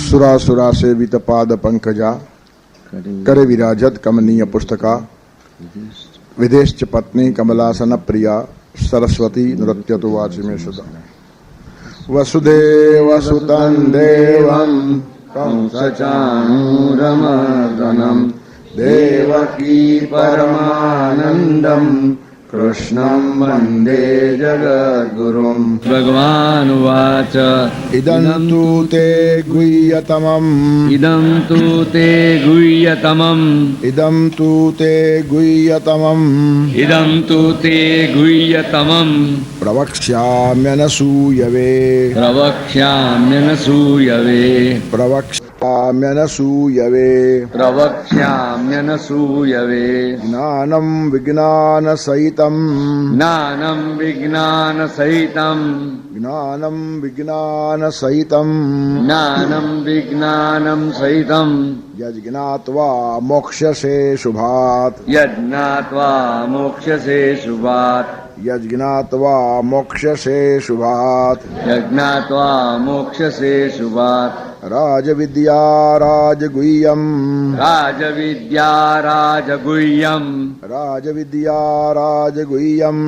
सुरासुरा सेवित पाद पंकजा करे विराजत कमनीय पुस्तका विदेश्च पत्नी कमलासन प्रिया सरस्वती नृत्य तो वाच में सुधा वसुदेव सुतं देवं कंसचाणूरमर्दनं देवकी परमानन्दं कृष्णं वन्दे जगद्गुरुं। भगवान् उवाच इदं तु ते गुह्यतमम् इदं तु ते गुह्यतमम् इदं तु ते गुह्यतमम् इदं तु ते गुह्यतमम् प्रवक्ष्याम्यनसूयवे प्रवक्ष्याम्यनसूयवे प्रवक्ष्याम्यनसूयवे प्रवक्ष्याम्यनसूयवे ज्ञानं विज्ञानसहितं ज्ञानं विज्ञानसहितं ज्ञानं विज्ञानसहितं ज्ञानं विज्ञानं सहितं यज्ञात्वा मोक्ष्यसे शुभात् यज्ञात्वा मोक्ष्यसे शुभात् यज्ञात्वा मोक्ष्यसे शुभात् यज्ञात्वा मोक्ष्यसे शुभात् राजविद्या राजगुह्यम् राजविद्या राजगुह्यम् राजविद्या राजगुह्यम्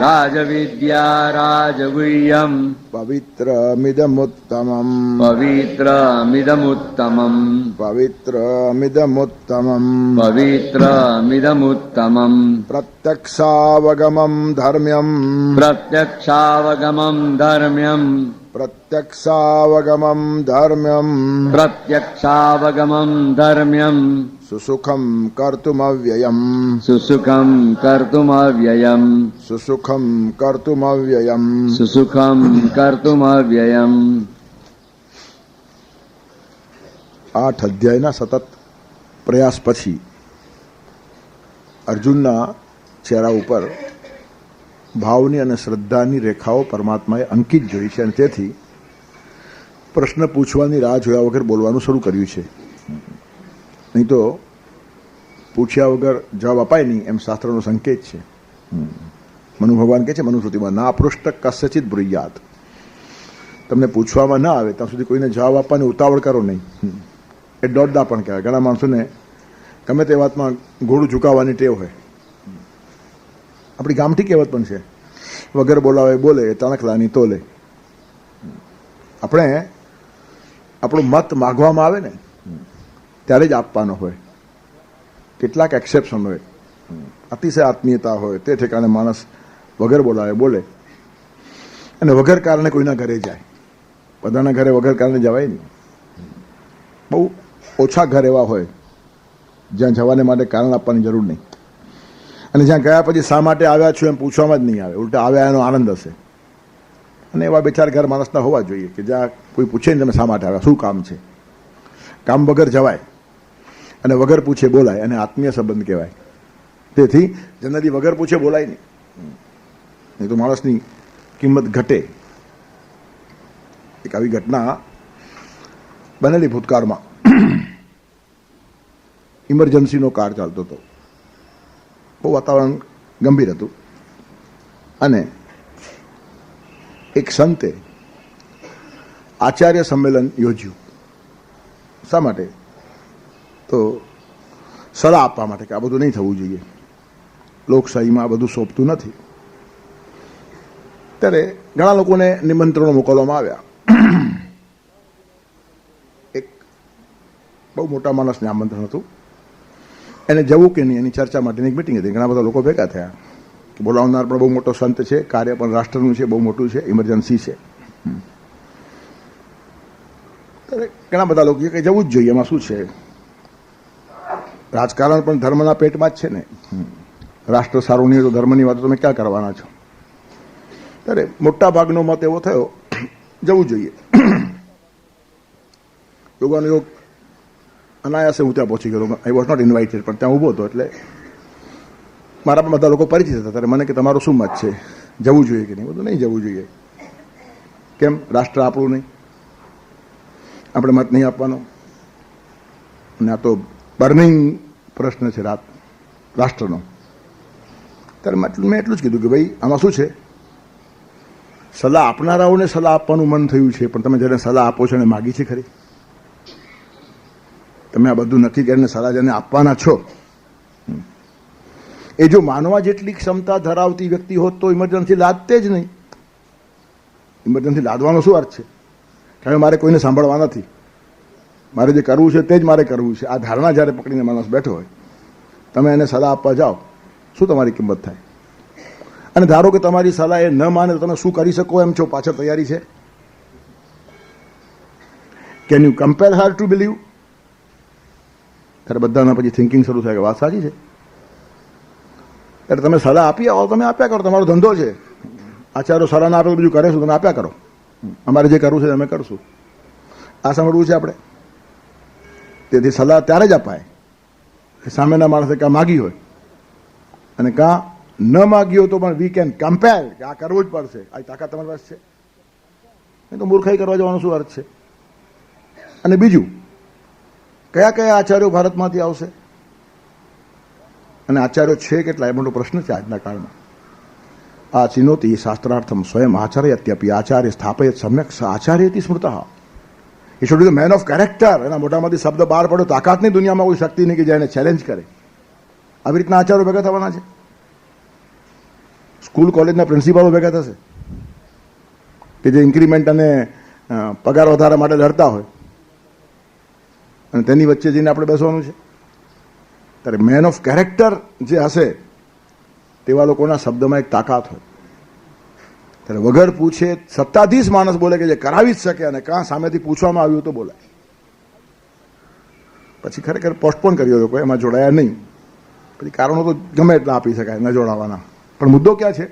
राजविद्या राजगुह्यम् पवित्रमिदमुत्तमम् पवित्रमिदमुत्तमम् पवित्रमिदमुत्तमम् पवित्रमिदमुत्तमम् प्रत्यक्षावगमम् धर्म्यम् प्रत्यक्षावगमम् धर्म्यम् प्रत्यक्षावगमम् धर्म्यम् प्रत्यक्षावगमम् धर्म्यम् सुसुखम् कर्तुमव्ययम् सुसुखम् कर्तुमव्ययम् सुसुखम् कर्तुमव्ययम् सुसुखम् कर्तुमव्ययम्। 8 અધ્યાયના સતત પ્રયાસ પછી અર્જુનના ચહેરા ઉપર ભાવની અને શ્રદ્ધાની રેખાઓ પરમાત્માએ અંકિત જોઈ છે અને તેથી પ્રશ્ન પૂછવાની રાહ જોયા વગર બોલવાનું શરૂ કર્યું છે. નહીં તો પૂછ્યા વગર જવાબ અપાય નહીં એમ શાસ્ત્રનો સંકેત છે. મનુ ભગવાન કહે છે મનુસ્મૃતિમાં ના પૃષ્ઠ કસ્યચિત બ્રુયાત, તમને પૂછવામાં ના આવે ત્યાં સુધી કોઈને જવાબ આપવાની ઉતાવળ કરો નહીં. એ દોડદા પણ કહેવાય. ઘણા માણસોને ગમે તે વાતમાં ઘોડું ઝુકાવવાની ટેવ હોય. આપણી ગામઠી કહેવત પણ છે, વગર બોલાવે બોલે તણખલાની તોલે. આપણે આપણો મત માગવામાં આવે ને ત્યારે જ આપવાનો હોય. કેટલાક એક્સેપ્શન હોય, અતિશય આત્મીયતા હોય, તે ઠેકાણે માણસ વગર બોલાવે બોલે અને વગર કારણે કોઈના ઘરે જાય. બધાના ઘરે વગર કારણે જવાય નહીં. બહુ ઓછા ઘર એવા હોય જ્યાં જવાને માટે કારણ આપવાની જરૂર નહીં, અને જ્યાં ગયા પછી શા માટે આવ્યા છો એમ પૂછવામાં જ નહીં આવે, ઉલટા આવ્યા એનો આનંદ હશે. અને એવા બે ચાર ઘર માણસના હોવા જોઈએ કે જ્યાં કોઈ પૂછે ને તમે શા માટે આવ્યા, શું કામ છે. કામ વગર જવાય અને વગર પૂછે બોલાય, અને આત્મીય સંબંધ કહેવાય. તેથી જનરલી વગર પૂછે બોલાય નહીં તો માણસની કિંમત ઘટે. એક આવી ઘટના બનેલી ભૂતકાળમાં. ઇમરજન્સીનો કાર ચાલતો હતો, બહુ વાતાવરણ ગંભીર હતું, અને એક સંતે આચાર્ય સંમેલન યોજ્યું. શા માટે? તો સલાહ આપવા માટે કે આ બધું નહીં થવું જોઈએ, લોકશાહીમાં આ બધું સોંપતું નથી. ત્યારે ઘણા લોકોને નિમંત્રણો મોકલવામાં આવ્યા. એક બહુ મોટા માણસને આમંત્રણ હતું, એને જવું કે નહીં એની ચર્ચા માટેની એક મિટિંગ હતી. ઘણા બધા લોકો ભેગા થયા કે બોલાવનાર પણ બહુ મોટો સંત છે, કાર્ય પણ રાષ્ટ્રનું છે, બહુ મોટું છે, ઇમરજન્સી છે. ત્યારે ઘણા બધા લોકો કે જવું જ જોઈએ, એમાં શું છે, રાજકારણ પણ ધર્મના પેટમાં જ છે ને, રાષ્ટ્ર સારું નહીં તો ધર્મની વાતો તમે ક્યાં કરવાના છો. ત્યારે મોટા ભાગનો મત એવો થયો જવું જોઈએ. યોગાનો યોગ અનાયાસે હું ત્યાં પહોંચી ગયો. આઈ વોઝ નોટ ઇન્વાઇટેડ, પણ ત્યાં ઊભો હતો એટલે મારા પણ બધા લોકો પરિચિત હતા. ત્યારે મને કે તમારો શું મત છે, જવું જોઈએ કે નહીં? બધું નહીં જવું જોઈએ. કેમ? રાષ્ટ્ર આપણું નહીં, આપણે મત નહીં આપવાનો. અને આ તો બર્નિંગ પ્રશ્ન છે રાષ્ટ્રનો. ત્યારે મેં એટલું જ કીધું કે ભાઈ આમાં શું છે, સલાહ આપનારાઓને સલાહ આપવાનું મન થયું છે, પણ તમે જેને સલાહ આપો છો એને માગી છે ખરી? તમે આ બધું નક્કી કરીને સલાહ જેને આપવાના છો, એ જો માનવા જેટલી ક્ષમતા ધરાવતી વ્યક્તિ હોત તો ઇમરજન્સી લાદતે જ નહીં. ઇમરજન્સી લાદવાનો શું અર્થ છે? કારણ કે મારે કોઈને સાંભળવા નથી, મારે જે કરવું છે તે જ મારે કરવું છે. આ ધારણા જ્યારે પકડીને માણસ બેઠો હોય, તમે એને સલાહ આપવા જાઓ, શું તમારી કિંમત થાય? અને ધારો કે તમારી સલાહ એ ન માને તો તમે શું કરી શકો એમ છો? પાછળ તૈયારી છે? Can you compare her to believe? ત્યારે બધાના પછી થિંકિંગ શરૂ થાય કે વાત સાચી છે. એટલે તમે સલાહ આપી આવો, તમે આપ્યા કરો, તમારો ધંધો છે. આચાર્યો સલાહ ના આપે તો બીજું કરે શું? તમે આપ્યા કરો. અમારે જે કરવું છે અમે કરશું. આ સાંભળવું છે આપણે. તેથી સલાહ ત્યારે જ અપાય કે સામેના માણસે કાં માગી હોય અને કાં ન માગી હોય તો પણ વી કેન કમ્પેર કે આ કરવું જ પડશે. આ તાકાત તમારી પાસે છે. એ તો મૂર્ખાઈ કરવા જવાનો શું અર્થ છે? અને બીજું, કયા કયા આચાર્યો ભારતમાંથી આવશે અને આચાર્યો છે કેટલા? એ મોટો પ્રશ્ન છે આજના કાળમાં. આ ચિનોતી શાસ્ત્રાર્થમ સ્વયં આચાર્ય અત્યપી આચાર્ય સ્થાપયત સમ્યક આચાર્યથી સ્મૃત. એ should be man of character. એના મોટામાંથી શબ્દ બહાર પડ્યો. તાકાતની દુનિયામાં કોઈ શક્તિ નહીં કે જે એને ચેલેન્જ કરે. આવી રીતના આચાર્યો ભેગા થવાના છે. સ્કૂલ કોલેજના પ્રિન્સિપાલો ભેગા થશે કે જે ઇન્ક્રીમેન્ટ અને પગાર વધારા માટે લડતા હોય અને તેની વચ્ચે જઈને આપણે બેસવાનું છે. ત્યારે મેન ઓફ કેરેક્ટર જે હશે તેવા લોકોના શબ્દમાં એક તાકાત હોય. ત્યારે વગર પૂછે સત્તાધીશ માણસ બોલે કે જે કરાવી જ શકે અને કાં સામેથી પૂછવામાં આવ્યું તો બોલાય. પછી ખરેખર પોસ્ટપોન કર્યો લોકો, એમાં જોડાયા નહીં. પછી કારણો તો ગમે એટલા આપી શકાય ન જોડાવાના. પણ મુદ્દો ક્યાં છે?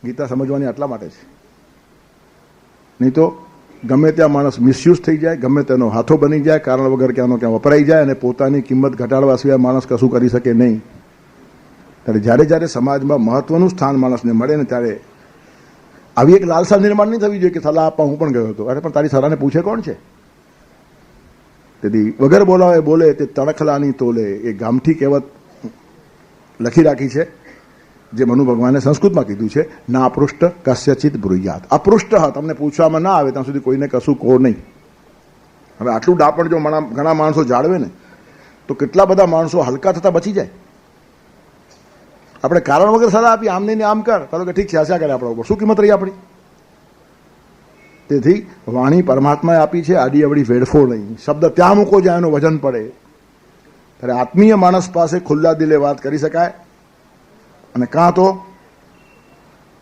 ગીતા સમજવાની આટલા માટે છે. નહીં તો ગમે ત્યાં માણસ મિસયુઝ થઈ જાય, ગમે તેનો હાથો બની જાય, કારણ વગર ક્યાંનો ક્યાં વપરાઈ જાય અને પોતાની કિંમત ઘટાડવા સિવાય માણસ કશું કરી શકે નહીં. ત્યારે જ્યારે જ્યારે સમાજમાં મહત્વનું સ્થાન માણસને મળે ને ત્યારે આવી એક લાલસા નિર્માણ નહીં થવી જોઈએ કે સલાહ આપવા હું પણ ગયો હતો. અરે પણ તારી સલાહને પૂછે કોણ છે? તેથી વગર બોલાવે બોલે તે તણખલાની તોલે, એ ગામઠી કહેવત લખી રાખી છે જે મનુ ભગવાને સંસ્કૃતમાં કીધું છે, ના અપૃષ્ટ કસ્યચિત બ્રુયાત. અપૃષ્ટ તમને પૂછવામાં ના આવે ત્યાં સુધી કોઈને કશું કહો નહીં. હવે આટલું ડાપણ જો ઘણા માણસો જાળવે ને તો કેટલા બધા માણસો હલકા થતા બચી જાય. આપણે કારણ વગર સલાહ આપી, આમ નહીં ને આમ કર, તારો કે ઠીક છે આશા કરે આપણા ઉપર, શું કિંમત રહી આપણી? તેથી વાણી પરમાત્માએ આપી છે, આડી અવડી વેડફો નહીં. શબ્દ ત્યાં મૂકો જ્યાં એનું વજન પડે. ત્યારે આત્મીય માણસ પાસે ખુલ્લા દિલે વાત કરી શકાય અને કાં તો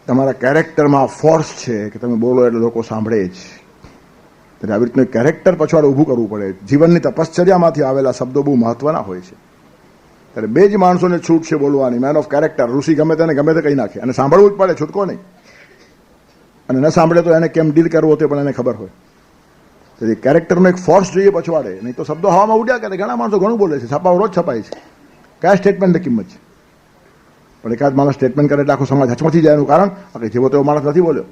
તમારા કેરેક્ટરમાં ફોર્સ છે કે તમે બોલો એટલે લોકો સાંભળે જ. ત્યારે આવી રીતનું કેરેક્ટર પછવાડ ઊભું કરવું પડે. જીવનની તપશ્ચર્યામાંથી આવેલા શબ્દો બહુ મહત્વના હોય છે. ત્યારે બે જ માણસોને છૂટ છે બોલવાની. મેન ઓફ કેરેક્ટર, ઋષિ ગમે તેને ગમે તે કહી નાખે અને સાંભળવું જ પડે, છૂટકો નહીં. અને ન સાંભળે તો એને કેમ ડીલ કરવો તે પણ એને ખબર હોય. તેથી કેરેક્ટરનો એક ફોર્સ જોઈએ પછવાડે, નહીં તો શબ્દો હવામાં ઉડ્યા કરે. ઘણા માણસો ઘણું બોલે છે, છાપાઓ રોજ છપાય છે. કયા સ્ટેટમેન્ટની કિંમત છે? પણ એકાદ માણસ સ્ટેટમેન્ટ કરે એટલે આખો સમાજ હચમચી જાય. એનું કારણ કે જેવો તેવો માણસ નથી બોલ્યો.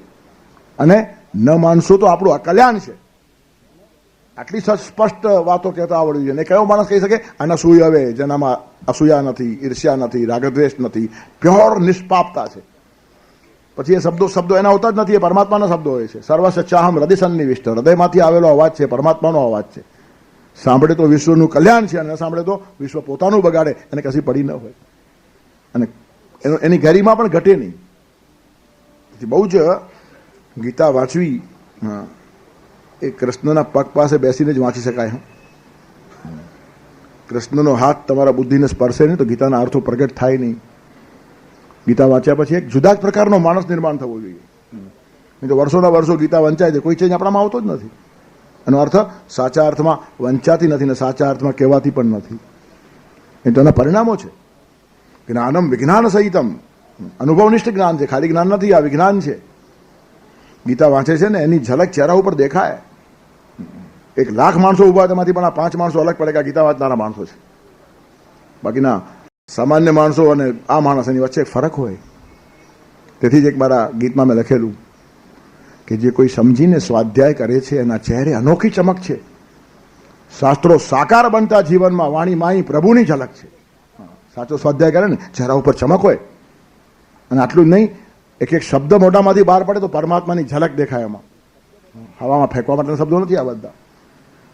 અને ન માનશો તો આપણું કલ્યાણ છે. આટલી સ્પષ્ટ વાતો કહેતા આવડવી જોઈએ. કયો માણસ કહી શકે આના સૂય હવે જેનામાં અસૂયા નથી, ઈર્ષ્યા નથી, રાગદ્વેષ નથી, પ્યોર નિષ્પાપતા છે. પછી એ શબ્દો એના હોતા જ નથી, એ પરમાત્માના શબ્દો હોય છે. સર્વસ્વ ચાહમ હૃદય સન્નિવિષ્ટ, હૃદયમાંથી આવેલો અવાજ છે, પરમાત્માનો અવાજ છે. સાંભળે તો વિશ્વનું કલ્યાણ છે અને ન સાંભળે તો વિશ્વ પોતાનું બગાડે અને કશી પડી ન હોય. અને એની ગરિમા પણ ઘટે નહીં. બહુ જ ગીતા વાંચવી એ કૃષ્ણના પગ પાસે બેસીને જ વાંચી શકાય. કૃષ્ણનો હાથ તમારા બુદ્ધિને સ્પર્શે નહીં તો ગીતાના અર્થો પ્રગટ થાય નહીં. ગીતા વાંચ્યા પછી એક જુદા જ પ્રકારનો માણસ નિર્માણ થવો જોઈએ. નહીં તો વર્ષોના વર્ષો ગીતા વંચાય છે, કોઈ ચેન્જ આપણામાં આવતો જ નથી. એનો અર્થ સાચા અર્થમાં વંચાતી નથી ને સાચા અર્થમાં કહેવાતી પણ નથી. એ તો એના પરિણામો છે. જ્ઞાનમ વિજ્ઞાન સહિતમ, અનુભવનિષ્ઠ જ્ઞાન છે, ખાલી જ્ઞાન નથી, આ વિજ્ઞાન છે. ગીતા વાંચે છે ને એની ઝલક ચહેરા ઉપર દેખાય. 1,00,000 માણસો ઉભા તેમાંથી પણ આ 5 માણસો અલગ પડે કે આ ગીતા વાંચનારા માણસો છે. બાકીના સામાન્ય માણસો અને આ માણસ એની વચ્ચે ફરક હોય. તેથી જ એક મારા ગીતમાં મેં લખેલું કે જે કોઈ સમજીને સ્વાધ્યાય કરે છે એના ચહેરે અનોખી ચમક છે. શાસ્ત્રો સાકાર બનતા જીવનમાં વાણી માઈ પ્રભુની ઝલક છે. સાચો સ્વાધ્યાય કરે ને ચહેરા ઉપર ચમક હોય. અને આટલું જ નહીં, એક એક શબ્દ મોઢામાંથી બહાર પડે તો પરમાત્માની ઝલક દેખાય એમાં. હવામાં ફેંકવા માટેના શબ્દો નથી આ બધા.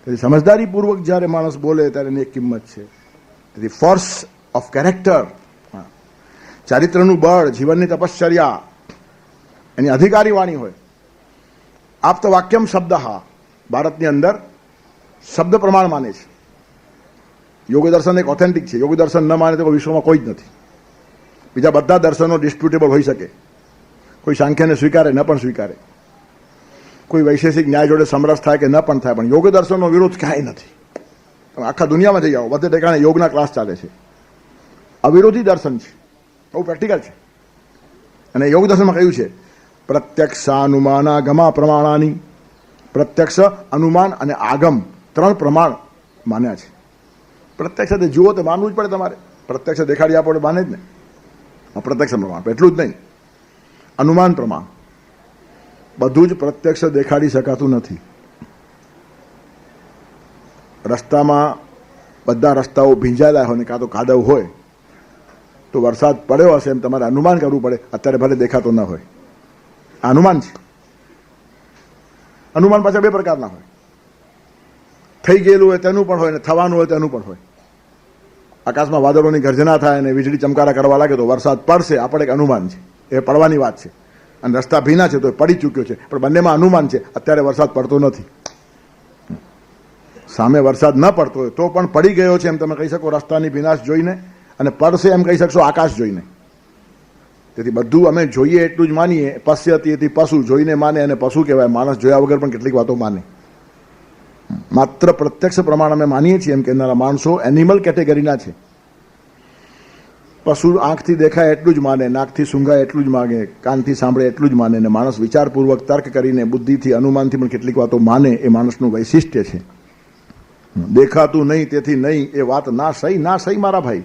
તેથી સમજદારીપૂર્વક જ્યારે માણસ બોલે ત્યારે એની એક કિંમત છે. તેથી ફોર્સ ઓફ કેરેક્ટર, ચારિત્રનું બળ, જીવનની તપશ્ચર્યા, એની અધિકારી વાણી હોય. આપ તો વાક્યમ શબ્દ ભારતની અંદર શબ્દ પ્રમાણ માને છે. યોગ દર્શન એક ઓથેન્ટિક છે. યોગ દર્શન ન માને તો વિશ્વમાં કોઈ જ નથી. બીજા બધા દર્શનો ડિસ્પ્યુટેબલ હોઈ શકે. કોઈ સાંખ્યને સ્વીકારે ન પણ સ્વીકારે, કોઈ વૈશેષિક ન્યાય જોડે સમરસ થાય કે ન પણ થાય, પણ યોગ દર્શનનો વિરોધ ક્યાંય નથી. તમે આખા દુનિયામાં જઈ જાઓ, બધે ઠેકાણે યોગના ક્લાસ ચાલે છે. અવિરોધી દર્શન છે, બહુ પ્રેક્ટિકલ છે. અને યોગ દર્શનમાં કહ્યું છે પ્રત્યક્ષાનુમાનાગમા પ્રમાણાની. પ્રત્યક્ષ, અનુમાન અને આગમ 3 પ્રમાણ માન્યા છે. પ્રત્યક્ષ જુઓ તો માનવું જ પડે તમારે. પ્રત્યક્ષ દેખાડી આપો માને જ ને. પ્રત્યક્ષ પ્રમાણ એટલું જ નહીં, અનુમાન પ્રમાણ. બધું જ પ્રત્યક્ષ દેખાડી શકાતું નથી. રસ્તામાં બધા રસ્તાઓ ભીંજાયેલા હોય ને કાં તો કાદવ હોય તો વરસાદ પડ્યો હશે એમ તમારે અનુમાન કરવું પડે. અત્યારે ભલે દેખાતો ન હોય, આ અનુમાન છે. અનુમાન પાછા 2 પ્રકારના હોય. થઈ ગયેલું હોય તેનું પણ હોય ને થવાનું હોય તેનું પણ હોય. આકાશમાં વાદળોની ગર્જના થાય અને વીજળી ચમકારા કરવા લાગે તો વરસાદ પડશે, આપણે એક અનુમાન છે, એ પડવાની વાત છે. અને રસ્તા ભીના છે તો એ પડી ચૂક્યો છે, પણ બંનેમાં અનુમાન છે. અત્યારે વરસાદ પડતો નથી. સામે વરસાદ ન પડતો હોય તો પણ પડી ગયો છે એમ તમે કહી શકો રસ્તાની ભીનાશ જોઈને, અને પડશે એમ કહી શકશો આકાશ જોઈને. તેથી બધું અમે જોઈએ એટલું જ માનીએ. પશ્યતિ એથી પશુ, જોઈને માને અને પશુ કહેવાય. માણસ જોયા વગર પણ કેટલીક વાતો માને. માત્ર પ્રત્યક્ષ પ્રમાણ અમે માનીએ છીએ એમ કહેનારા માણસો એનિમલ કેટેગરીના છે. પશુ આંખથી દેખાય એટલું જ માને, નાકથી સૂંઘાય એટલું જ માગે, કાનથી સાંભળે એટલું જ માને. અને માણસ વિચારપૂર્વક તર્ક કરીને બુદ્ધિથી, અનુમાનથી પણ કેટલીક વાતો માને. એ માણસનું વૈશિષ્ટ્ય છે. દેખાતું નહીં તેથી નહીં એ વાત ના સહી, ના સહી મારા ભાઈ.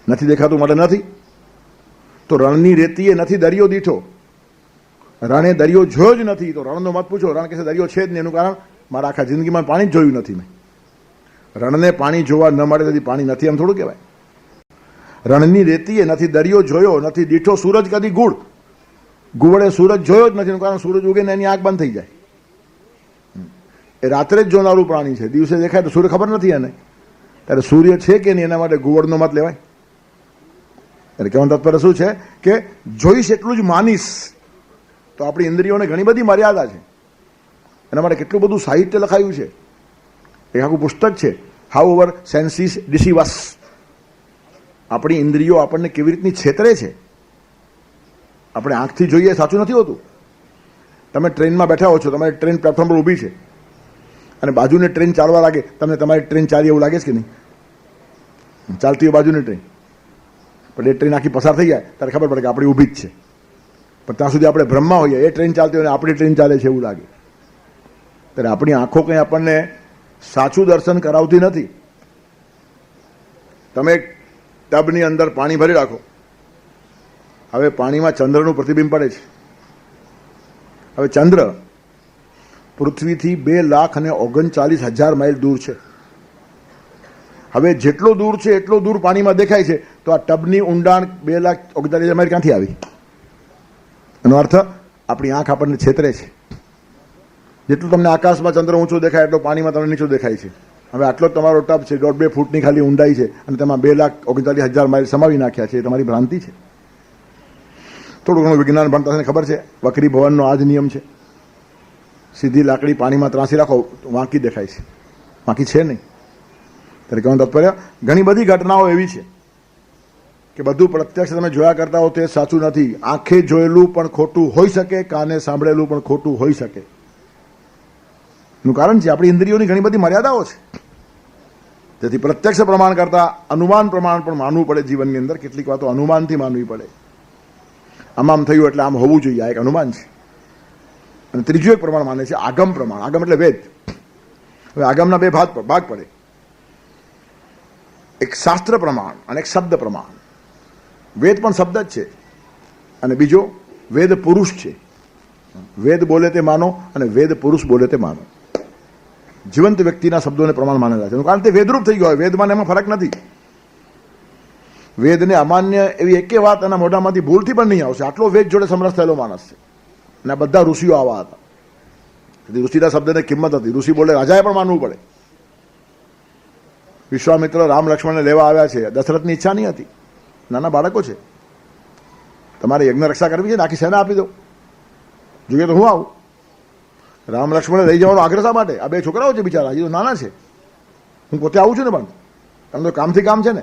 નથી દેખાતું માટે નથી. તો રણની રેતીએ નથી દરિયો દીઠો. રણે દરિયો જોયો જ નથી. તો રણનો મત પૂછો, રણ કહેશે દરિયો છે જ નહીં. એનું કારણ મારા આખા જિંદગીમાં પાણી જ જોયું નથી મેં. રણને પાણી જોવા ન મળે તેથી પાણી નથી એમ થોડું કહેવાય. રણની રેતીએ નથી દરિયો જોયો, નથી દીઠો સૂરજ કદી ગુડ. ગુવડે સૂરજ જોયો જ નથી. એનું કારણ સૂરજ ઉગે ને એની આંખ બંધ થઈ જાય. એ રાત્રે જ જોનારું પ્રાણી છે. દિવસે દેખાય તો સૂર્ય ખબર નથી એને. ત્યારે સૂર્ય છે કે નહીં એના માટે ગુવડનો મત લેવાય. એટલે કહેવાનું તાત્પર્ય શું છે કે જોઈશ એટલું જ માનીશ. તો આપણી ઇન્દ્રિયોને ઘણી બધી મર્યાદા છે. એના માટે કેટલું બધું સાહિત્ય લખાયું છે. એક આખું પુસ્તક છે, હાઉ અવર સેન્સીસ ડિસીવ અસ. આપણી ઇન્દ્રિયો આપણને કેવી રીતની છેતરે છે. આપણે આંખથી જોઈએ સાચું નથી હોતું. તમે ટ્રેનમાં બેઠા હો છો, તમારી ટ્રેન પ્લેટફોર્મ પર ઊભી છે અને બાજુની ટ્રેન ચાલવા લાગે, તમને તમારી ટ્રેન ચાલી એવું લાગે છે કે નહીં? ચાલતી હોય બાજુની ટ્રેન, પણ એ ટ્રેન આખી પસાર થઈ જાય ત્યારે ખબર પડે કે આપણી ઊભી જ છે. પણ ત્યાં સુધી આપણે ભ્રમમાં હોઈએ, એ ટ્રેન ચાલતી હોય અને આપણી ટ્રેન ચાલે છે એવું લાગે. ત્યારે આપણી આંખો કંઈ આપણને સાચું દર્શન કરાવતી નથી. તમે એક ટબની અંદર પાણી ભરી રાખો. હવે પાણીમાં ચંદ્રનું પ્રતિબિંબ પડે છે. હવે ચંદ્ર પૃથ્વીથી 2,39,000 માઇલ દૂર છે. હવે જેટલો દૂર છે એટલો દૂર પાણીમાં દેખાય છે. તો આ ટબની ઊંડાણ 2,39,000 માઇલ ક્યાંથી આવી? એનો અર્થ આપણી આંખ આપણને છેતરે છે. જેટલું તમને આકાશમાં ચંદ્ર ઊંચો દેખાય એટલો પાણીમાં તમને નીચો દેખાય છે. હવે આટલો તમારો ટબ છે, 1.5-2 ફૂટની ખાલી ઊંડાઈ છે અને તેમાં 2,39,000 માઇલ સમાવી નાખ્યા છે. એ તમારી ભ્રાંતિ છે. થોડું ઘણું વિજ્ઞાન ભણતા થઈને ખબર છે, વક્રી ભવનનો આ જ નિયમ છે. સીધી લાકડી પાણીમાં ત્રાસી રાખો તો વાંકી દેખાય છે, વાંકી છે નહીં. ત્યારે કહેવાનું તાત્પર્ય ઘણી બધી ઘટનાઓ એવી છે કે બધું પ્રત્યક્ષ તમે જોયા કરતા હો તે સાચું નથી. આંખે જોયેલું પણ ખોટું હોઈ શકે, કાને સાંભળેલું પણ ખોટું હોઈ શકે. એનું કારણ છે આપણી ઇન્દ્રિયોની ઘણી બધી મર્યાદાઓ છે. તેથી પ્રત્યક્ષ પ્રમાણ કરતાં અનુમાન પ્રમાણ પણ માનવું પડે. જીવનની અંદર કેટલીક વાતો અનુમાનથી માનવી પડે. આમ થયું એટલે આમ હોવું જોઈએ, આ એક અનુમાન છે. અને ત્રીજું એક પ્રમાણ માને છે આગમ પ્રમાણ. આગમ એટલે વેદ. હવે આગમના 2 ભાગ પડે. એક શાસ્ત્ર પ્રમાણ અને એક શબ્દ પ્રમાણ. વેદ પણ શબ્દ જ છે અને બીજો વેદ પુરુષ છે. વેદ બોલે તે માનો અને વેદ પુરુષ બોલે તે માનો. જીવંત વ્યક્તિના શબ્દોને પ્રમાણ માનેલા છે. કારણ તે વેદરૂપ થઈ ગયો હોય. વેદમાં એમાં ફરક નથી. વેદને અમાન્ય એવી એકે વાત એના મોઢામાંથી ભૂલથી પણ નહીં આવશે. આટલો વેદ જોડે સમરસ થયેલો માણસ છે. અને આ બધા ઋષિઓ આવા હતા. ઋષિના શબ્દને કિંમત હતી. ઋષિ બોલે રાજાએ પણ માનવું પડે. વિશ્વામિત્ર રામ લક્ષ્મણને લેવા આવ્યા છે. દશરથની ઈચ્છા નહીં હતી, નાના બાળકો છે, તમારે યજ્ઞ રક્ષા કરવી છે ને આખી સેના આપી દો, જોઈએ તો હું આવું. રામ લક્ષ્મણને લઈ જવાનો આગ્રહ શા માટે? આ બે છોકરાઓ છે બિચારા, હજી તો નાના છે, હું પોતે આવું છું ને, પણ તમને તો કામથી કામ છે ને,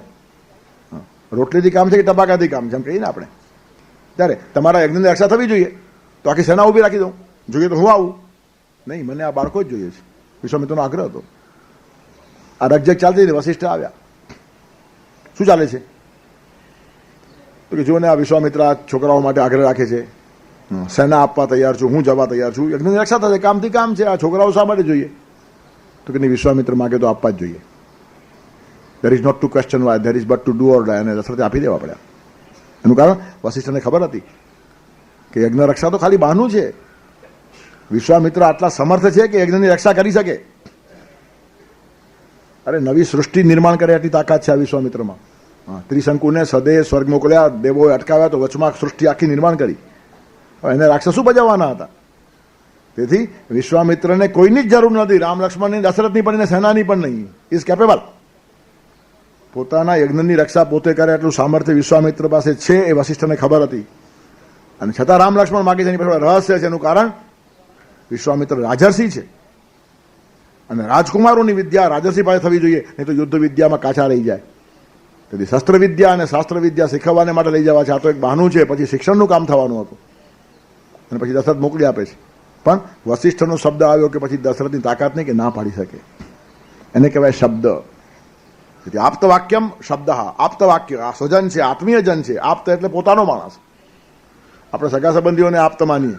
રોટલીથી કામ છે કે ટપાકાથી કામ છે એમ કહીએ ને આપણે. ત્યારે તમારા યજ્ઞની રક્ષા થવી જોઈએ તો આખી સેના ઊભી રાખી દઉં, જોઈએ તો હું આવું. નહીં, મને આ બાળકો જ જોઈએ છે. વિશ્વામિત્રનો આગ્રહ હતો. આ રકઝક ચાલતી હતી, વશિષ્ઠ આવ્યા. શું ચાલે છે? તો કે જુઓ ને, આ વિશ્વામિત્ર આ છોકરાઓ માટે આગ્રહ રાખે છે, સેના આપવા તૈયાર છું, હું જવા તૈયાર છું, યજ્ઞની રક્ષા થશે, કામથી કામ છે, આ છોકરાઓ શા માટે જોઈએ? તો કે નહીં, વિશ્વામિત્ર માગે તો આપવા જ જોઈએ. There is not to question why, there is but to do or die. અને દશરથે આપી દેવા પડ્યા. એનું કારણ વશિષ્ઠને ખબર હતી કે યજ્ઞ રક્ષા તો ખાલી બહાનું છે. વિશ્વામિત્ર આટલા સમર્થ છે કે યજ્ઞની રક્ષા કરી શકે. અરે નવી સૃષ્ટિ નિર્માણ કરે એટલી તાકાત છે આ વિશ્વામિત્રમાં. ત્રિશંકુને સદે સ્વર્ગ મોકલ્યા, દેવોએ અટકાવ્યા તો વચમાં સૃષ્ટિ આખી નિર્માણ કરી. એને રાક્ષસો બજાવવાના હતા. તેથી વિશ્વામિત્રને કોઈની જ જરૂર નથી, રામ લક્ષ્મણની, દશરથની પણ, સેનાની પણ નહીં. Is capable. પોતાના યજ્ઞની રક્ષા પોતે કરે એટલું સામર્થ્ય વિશ્વામિત્ર પાસે છે એ વશિષ્ઠને ખબર હતી. અને છતાં રામ લક્ષ્મણ માગે છે, એની પાસે રહસ્ય છે. એનું કારણ વિશ્વામિત્ર રાજર્ષિ છે અને રાજકુમારોની વિદ્યા રાજર્ષિ પાસે થવી જોઈએ, નહીં તો યુદ્ધ વિદ્યામાં કાચા રહી જાય. તેથી શસ્ત્ર વિદ્યા અને શાસ્ત્ર વિદ્યા શીખવવાને માટે લઈ જવા છે. આ તો એક બહાનું છે, પછી શિક્ષણનું કામ થવાનું હતું. અને પછી દશરથ મોકલી આપે છે. પણ વશિષ્ઠનો શબ્દ આવ્યો કે પછી દશરથની તાકાત નહીં કે ના પાડી શકે. એને કહેવાય શબ્દ. તેથી આપ્ત વાક્યમ શબ્દ. આપ્ત વાક્ય આ સ્વજન છે, આત્મીય જન છે. આપ્ત એટલે પોતાનો માણસ. આપણે સગા સંબંધીઓને આપ્ત માનીએ,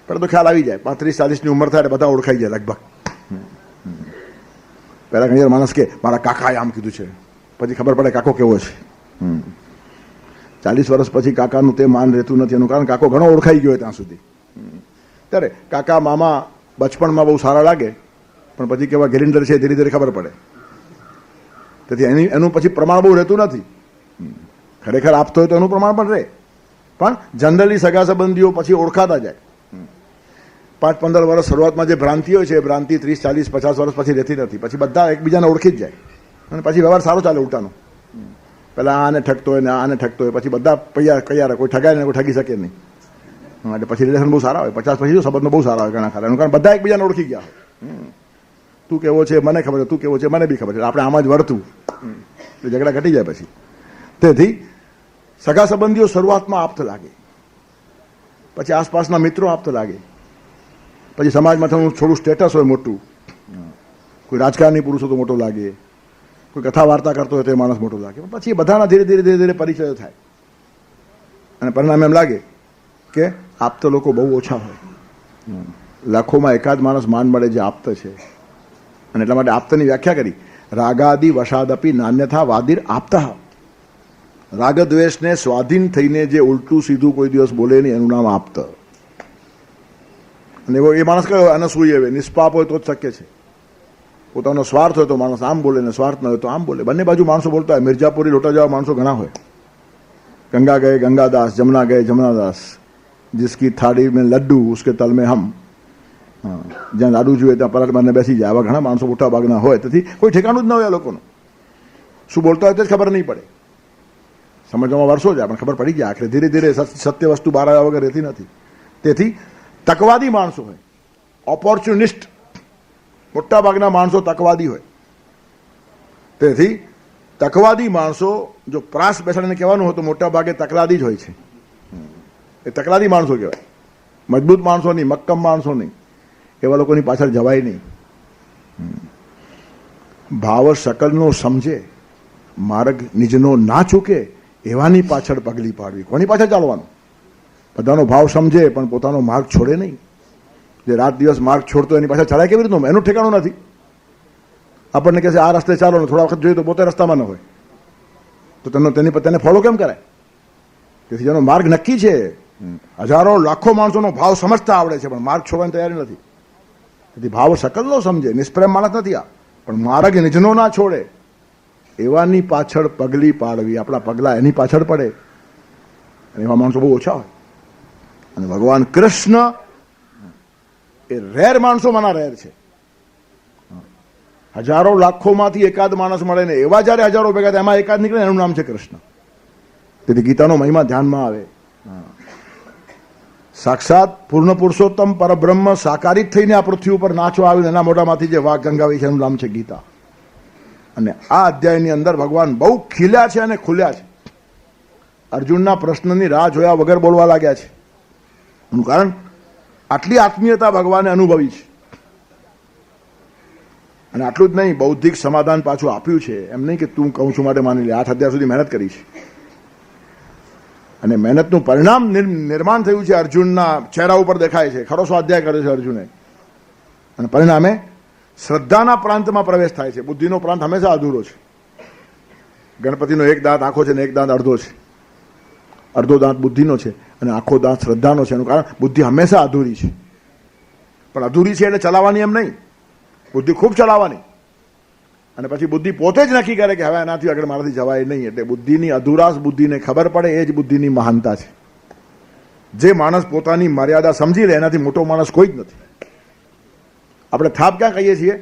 પણ તો ખ્યાલ આવી જાય, 35-40ની ઉંમર થાય એટલે બધા ઓળખાઈ જાય લગભગ. પહેલા ઘણી વાર માણસ કે મારા કાકાએ આમ કીધું છે, પછી ખબર પડે કાકો કેવો છે. 40 વર્ષ પછી કાકાનું તે માન રહેતું નથી. એનું કારણ કાકો ઘણો ઓળખાઈ ગયો ત્યાં સુધી. ત્યારે કાકા મામા બચપણમાં બહુ સારા લાગે, પણ પછી કેવા ગેરિન્ડર છે ધીરે ધીરે ખબર પડે. તેથી એનું પછી પ્રમાણ બહુ રહેતું નથી. ખરેખર આપતો હોય તો એનું પ્રમાણ પણ રહે, પણ જનરલી સગા સંબંધીઓ પછી ઓળખાતા જાય. 5-15 વર્ષ શરૂઆતમાં જે ભ્રાંતિ હોય છે એ ભ્રાંતિ 30-40-50 વર્ષ પછી રહેતી નથી. પછી બધા એકબીજાને ઓળખી જ જાય અને પછી વ્યવહાર સારો ચાલે ઉલટાનો. પેલા આને ઠગતો હોય ને આને ઠગતો હોય, પછી બધા કૈયાર, કોઈ ઠગાય ને કોઈ ઠગી શકે નહીં. એટલે પછી રિલેશન બહુ સારા હોય. 50 પછી સંબંધો બહુ સારા હોય ઘણા ખરા. એનું કારણ બધા એકબીજાને ઓળખી ગયા હોય. તું કેવો છે મને ખબર છે, તું કેવો છે મને બી ખબર છે, આપણે આમાં જ વર્તું, ઝઘડા ઘટી જાય પછી. તેથી સગા સંબંધીઓ શરૂઆતમાં આપ્ત લાગે, પછી આસપાસના મિત્રો આપ્ત લાગે, પછી સમાજમાં થોડું સ્ટેટસ હોય મોટું, કોઈ રાજકારણી પુરુષ હોય તો મોટો લાગે, કોઈ કથા વાર્તા કરતો હોય તો એ માણસ મોટો લાગે. પછી બધાના ધીરે ધીરે ધીરે ધીરે પરિચય થાય અને પરિણામે એમ લાગે કે આપ્ત લોકો બહુ ઓછા હોય. લાખોમાં એકાદ માણસ માન મળે જે આપ્ત છે. અને એટલા માટે આપ્તની વ્યાખ્યા કરી, રાગાદિ વશાદપી નાન્યથા વાદિર આપ્ત. રાગ દ્વેષને સ્વાધીન થઈને જે ઉલટું સીધું કોઈ દિવસ બોલે નહીં એનું નામ આપ્ત. અને એ માણસ કયો અનસૂય હવે નિષ્પાપ હોય તો જ શક્ય છે. પોતાનો સ્વાર્થ હોય તો માણસ આમ બોલે ને સ્વાર્થ ન હોય તો આમ બોલે. બંને બાજુ માણસો બોલતા હોય. મિર્જાપુરી લોટા જેવા માણસો ઘણા હોય. ગંગા ગયે ગંગાદાસ, જમના ગયે જમનાદાસ, जिसकी થાળી મેં લડ્ડુ ઉસકે તલ મેં હમ. જ્યાં લાડુ જોઈએ ત્યાં પરાઠમાં બેસી જાય. આવા ઘણા માણસો મોટા ભાગના હોય. તેથી કોઈ ઠેકાણું જ ન હોય આ લોકોનું. શું બોલતા હોય તે જ ખબર નહીં પડે. સમજવામાં વર્ષો જાય પણ ખબર પડી જાય આખરે. ધીરે ધીરે સત્ય વસ્તુ બહાર આવ્યા વગર રહેતી નથી. તેથી તકવાદી માણસો હોય, ઓપોર્ચ્યુનિસ્ટ. મોટા ભાગના માણસો તકવાદી હોય. તેથી તકવાદી માણસો જો પ્રાસ બેસાડીને કહેવાનું હોય તો મોટા ભાગે તકલાદી જ હોય છે. એ તકલાદી માણસો કહેવાય. મજબૂત માણસો નહીં, મક્કમ માણસો નહીં. એવા લોકોની પાછળ જવાય નહીં. ભાવ શકલનો સમજે, માર્ગ નિજનો ના ચૂકે, એવાની પાછળ પગલી પાડવી. કોની પાછળ ચાલવાનું? બધાનો ભાવ સમજે પણ પોતાનો માર્ગ છોડે નહીં. જે રાત દિવસ માર્ગ છોડતો એની પાછળ ચડાય કેવી રીતનું? એનું ઠેકાણું નથી. આપણને કહેશે આ રસ્તે ચાલો ને થોડા વખત જોઈએ તો પોતે રસ્તામાં ન હોય તો તેને ફોલો કેમ કરાય? તેથી જેનો માર્ગ નક્કી છે, હજારો લાખો માણસોનો ભાવ સમજતા આવડે છે પણ માર્ગ છોડવાની તૈયારી નથી. તેથી ભાવ શકલનો સમજે, નિષ્પ્રેમ માણસ નથી આ, પણ માર્ગ નિજનો ના છોડે એવાની પાછળ પગલી પાડવી. આપણા પગલા એની પાછળ પડે અને એવા માણસો બહુ ઓછા હોય. અને ભગવાન કૃષ્ણ એ રેર માણસોમાંના રેર છે. હજારો લાખોમાંથી એકાદ માણસ મળે ને એવા જયારે હજારો ભેગા થાય એમાં એકાદ નીકળે એનું નામ છે કૃષ્ણ. તેથી ગીતાનો મહિમા ધ્યાનમાં આવે. સાક્ષાત પૂર્ણ પુરુષોત્તમ પરબ્રહ્મ સાકારિત થઈને આ પૃથ્વી ઉપર નાચવા આવ્યું એના મોઢામાંથી જે વાઘ ગંગાવી છે એનું નામ છે ગીતા. અને આ અધ્યાયની અંદર ભગવાન બહુ ખીલ્યા છે અને ખુલ્યા છે. અર્જુનના પ્રશ્નની રાહ જોયા વગર બોલવા લાગ્યા છે. એનું કારણ આટલી આત્મીયતા ભગવાને અનુભવી છે. અને આટલું જ નહીં, બૌદ્ધિક સમાધાન પાછું આપ્યું છે. એમ નહીં કે તું કહું છું માટે માની લે. 8 અધ્યાય સુધી મહેનત કરી છે અને મહેનતનું પરિણામ નિર્માણ થયું છે. અર્જુનના ચહેરા ઉપર દેખાય છે. ખરો સ્વાધ્યાય કર્યો છે અર્જુને અને પરિણામે શ્રદ્ધાના પ્રાંતમાં પ્રવેશ થાય છે. બુદ્ધિનો પ્રાંત હંમેશા અધૂરો છે. ગણપતિનો એક દાંત આખો છે ને એક દાંત અડધો છે. અડધો દાંત બુદ્ધિનો છે અને આખો દાંત શ્રદ્ધાનો છે. એનું કારણ બુદ્ધિ હંમેશા અધૂરી છે. પણ અધૂરી છે એટલે ચલાવવાની એમ નહીં, બુદ્ધિ ખૂબ ચલાવવાની. અને પછી બુદ્ધિ પોતે જ નક્કી કરે કે હવે એનાથી આગળ મારાથી જવાય નહીં. એટલે બુદ્ધિની અધુરાશ બુદ્ધિને ખબર પડે એ જ બુદ્ધિની મહાનતા છે. જે માણસ પોતાની મર્યાદા સમજી લે એનાથી મોટો માણસ કોઈ જ નથી. આપણે થાપ ક્યાં કહીએ છીએ?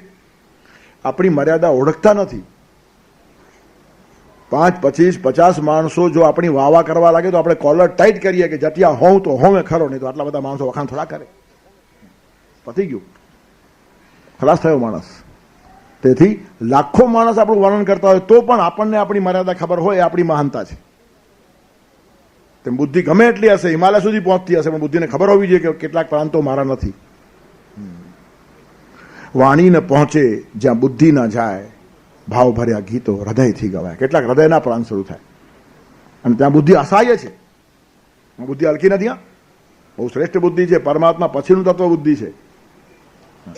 આપણી મર્યાદા ઓળખતા નથી. 5, 25, 50 માણસો જો આપણી વાવા કરવા લાગે તો આપણે કોલર ટાઈટ કરીએ કે જટિયા હોઉં તો હોમે ખરો, નહીં તો આટલા બધા માણસો વખાણ થોડા કરે. પતી ગયું, ખલાસ થયો માણસ. તેથી લાખો માણસ આપણું વર્ણન કરતા હોય તો પણ આપણને આપણી મર્યાદા ખબર હોય એ આપણી મહાનતા છે. તેમ બુદ્ધિ ગમે એટલી હશે, હિમાલય સુધી પહોંચતી હશે, પણ બુદ્ધિને ખબર હોવી જોઈએ કે કેટલાક પ્રાંતો મારા નથી. વાણી ને પહોંચે જ્યાં બુદ્ધિ ના જાય, ભાવ ભર્યા ગીતો હૃદયથી ગવાય. કેટલાક હૃદયના પ્રાંત શરૂ થાય અને ત્યાં બુદ્ધિ અસહાય છે. બુદ્ધિ હલકી નથી. હા, બહુ શ્રેષ્ઠ બુદ્ધિ છે. પરમાત્મા પછીનું તત્વ બુદ્ધિ છે.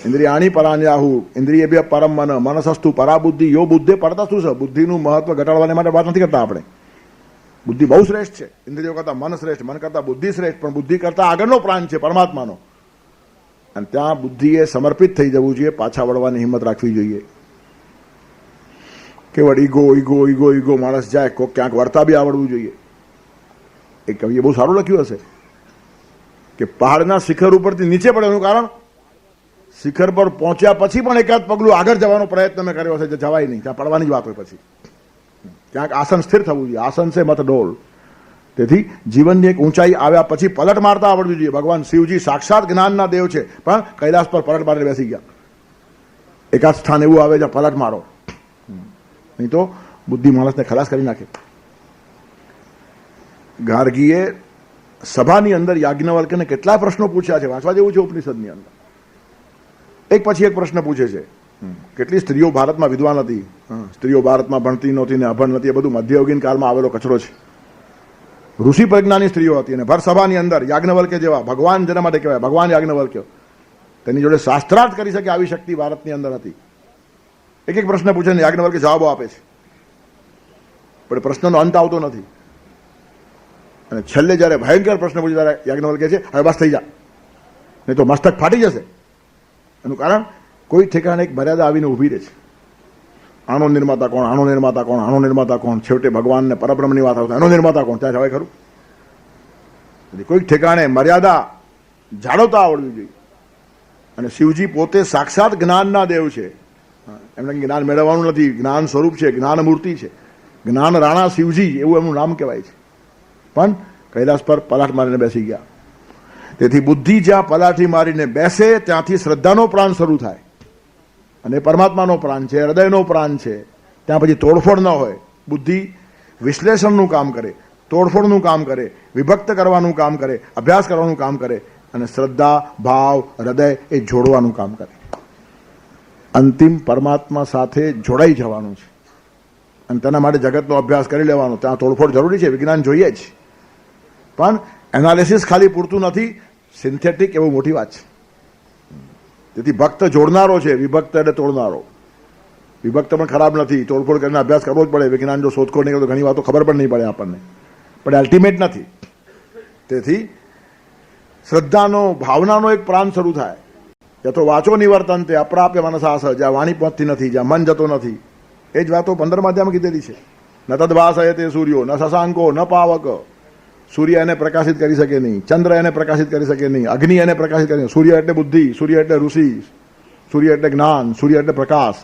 ઇન્દ્રિયાણી પરાન્યાહુ ઇન્દ્રિય પરમ મન મનસસ્તુ પરા બુદ્ધિ યો બુદ્ધે પડતા શું છે? બુદ્ધિનું મહત્વ ઘટાડવાને માટે વાત નથી કરતા આપણે. બુદ્ધિ બહુ શ્રેષ્ઠ છે. ઇન્દ્રિયો કરતા મન શ્રેષ્ઠ, મન કરતા બુદ્ધિ શ્રેષ્ઠ, પણ બુદ્ધિ કરતા આગળનો પ્રાણ છે પરમાત્માનો. અને ત્યાં બુદ્ધિએ સમર્પિત થઈ જવું જોઈએ. પાછા વળવાની હિંમત રાખવી જોઈએ. કેવળ ઈગો ઈગો ઈગો ઈગો માણસ જાય, કોઈક ક્યાંક વર્તા બી આવડવું જોઈએ. એક કવિએ બહુ સારું લખ્યું હશે કે પહાડના શિખર ઉપરથી નીચે પડે એનું કારણ શિખર પર પહોંચ્યા પછી પણ એકાદ પગલું આગળ જવાનો પ્રયત્ન મેં કર્યો હશે, જવાય નહીં. ત્યાં પડવાની જ વાત હોય. પછી ક્યાંક આસન સ્થિર થવું જોઈએ. આસન છે મત ડોલ. તેથી જીવનની એક ઊંચાઈ આવ્યા પછી પલટ મારતા આવડવું જોઈએ. ભગવાન શિવજી સાક્ષાત જ્ઞાનના દેવ છે, પણ કૈલાસ પર પલટ મારીને બેસી ગયા. એકાદ સ્થાન એવું આવે જ્યાં પલટ મારો, નહીં તો બુદ્ધિ માણસને ખલાસ કરી નાખે. ગાર્ગીએ સભાની અંદર યાજ્ઞવલ્ક્યને કેટલા પ્રશ્નો પૂછ્યા છે, વાંચવા જેવું છે ઉપનિષદની અંદર. એક પછી એક પ્રશ્ન પૂછે છે. કેટલી સ્ત્રીઓ ભારતમાં વિદ્વાન હતી, સ્ત્રીઓ ભારતમાં ભણતી નહોતી ને અભણ નથી, એ બધું મધ્યયુગીન કાળમાં આવેલો કચરો છે. ઋષિ પ્રજ્ઞાની સ્ત્રીઓ હતી અને ભર સભાની અંદર યાજ્ઞવલ્ક્ય જેવા ભગવાન જેના માટે કહેવાય, ભગવાન યાજ્ઞવલ્ક્ય, તેની જોડે શાસ્ત્રાર્થ કરી શકે આવી શક્તિ ભારતની અંદર હતી. એક એક પ્રશ્ન પૂછે ને યાજ્ઞવલ્ક્ય જવાબો આપે છે, પણ પ્રશ્નનો અંત આવતો નથી. અને છેલ્લે જયારે ભયંકર પ્રશ્ન પૂછે ત્યારે યાજ્ઞવલ્ક્ય છે હવે બસ થઈ જા, નહીં તો મસ્તક ફાટી જશે. એનું કારણ કોઈ ઠેકાણે એક મર્યાદા આવીને ઊભી રહે છે. આનો નિર્માતા કોણ, આનો નિર્માતા કોણ, આનો નિર્માતા કોણ? છેવટે ભગવાનને પરબ્રહ્મની વાત આવતા એનો નિર્માતા કોણ? ત્યાં જવાય ખરું? કોઈક ઠેકાણે મર્યાદા જાળવતા આવડવી જોઈએ. અને શિવજી પોતે સાક્ષાત જ્ઞાનના દેવ છે. એમને જ્ઞાન મેળવવાનું નથી, જ્ઞાન સ્વરૂપ છે, જ્ઞાન મૂર્તિ છે. જ્ઞાન રાણા શિવજી એવું એમનું નામ કહેવાય છે. પણ કૈલાસ પર પલાઠ મારીને બેસી ગયા. તેથી બુદ્ધિ જ્યાં પલાઠી મારીને બેસે ત્યાંથી શ્રદ્ધાનો પ્રાણ શરૂ થાય અને પરમાત્માનો પ્રાણ છે, હૃદયનો પ્રાણ છે. ત્યાં પછી તોડફોડ ન હોય. બુદ્ધિ વિશ્લેષણનું કામ કરે, તોડફોડનું કામ કરે, વિભક્ત કરવાનું કામ કરે, અભ્યાસ કરવાનું કામ કરે અને શ્રદ્ધા, ભાવ, હૃદય એ જોડવાનું કામ કરે. અંતિમ પરમાત્મા સાથે જોડાઈ જવાનું છે અને તેના માટે જગતનો અભ્યાસ કરી લેવાનો. ત્યાં તોડફોડ જરૂરી છે, વિજ્ઞાન જોઈએ જ, પણ એનાલિસિસ ખાલી પૂરતું નથી. સિન્થેટિક એવું મોટી વાત છે. તેથી ભક્ત જોડનારો છે, વિભક્ત એટલે તોડનારો. વિભક્ત પણ ખરાબ નથી, તોડફોડ કરીને અભ્યાસ કરવો જ પડે. વિજ્ઞાન જો શોધખોળ નહીં કરે તો ઘણી વાતો ખબર પણ નહીં પડે આપણને, પણ અલ્ટિમેટ નથી. તેથી શ્રદ્ધાનો, ભાવનાનો એક પ્રાણ શરૂ થાય. યા તો વાંચો નિવર્તન તે અપ્રાપ્ય મનસાસ, જ્યાં વાણી પહોંચતી નથી, જ્યાં મન જતો નથી. એ જ વાતો 15મા અધ્યાયમાં કીધેલી છે. ન તદ્વાસય તે સૂર્યો, ન શશાંકો, ન પાવક, સૂર્ય એને પ્રકાશિત કરી શકે નહીં, ચંદ્ર એને પ્રકાશિત કરી શકે નહીં, અગ્નિ એને પ્રકાશિત કરી. સૂર્ય એટલે બુદ્ધિ, સૂર્ય એટલે ઋષિ, સૂર્ય એટલે જ્ઞાન, સૂર્ય એટલે પ્રકાશ.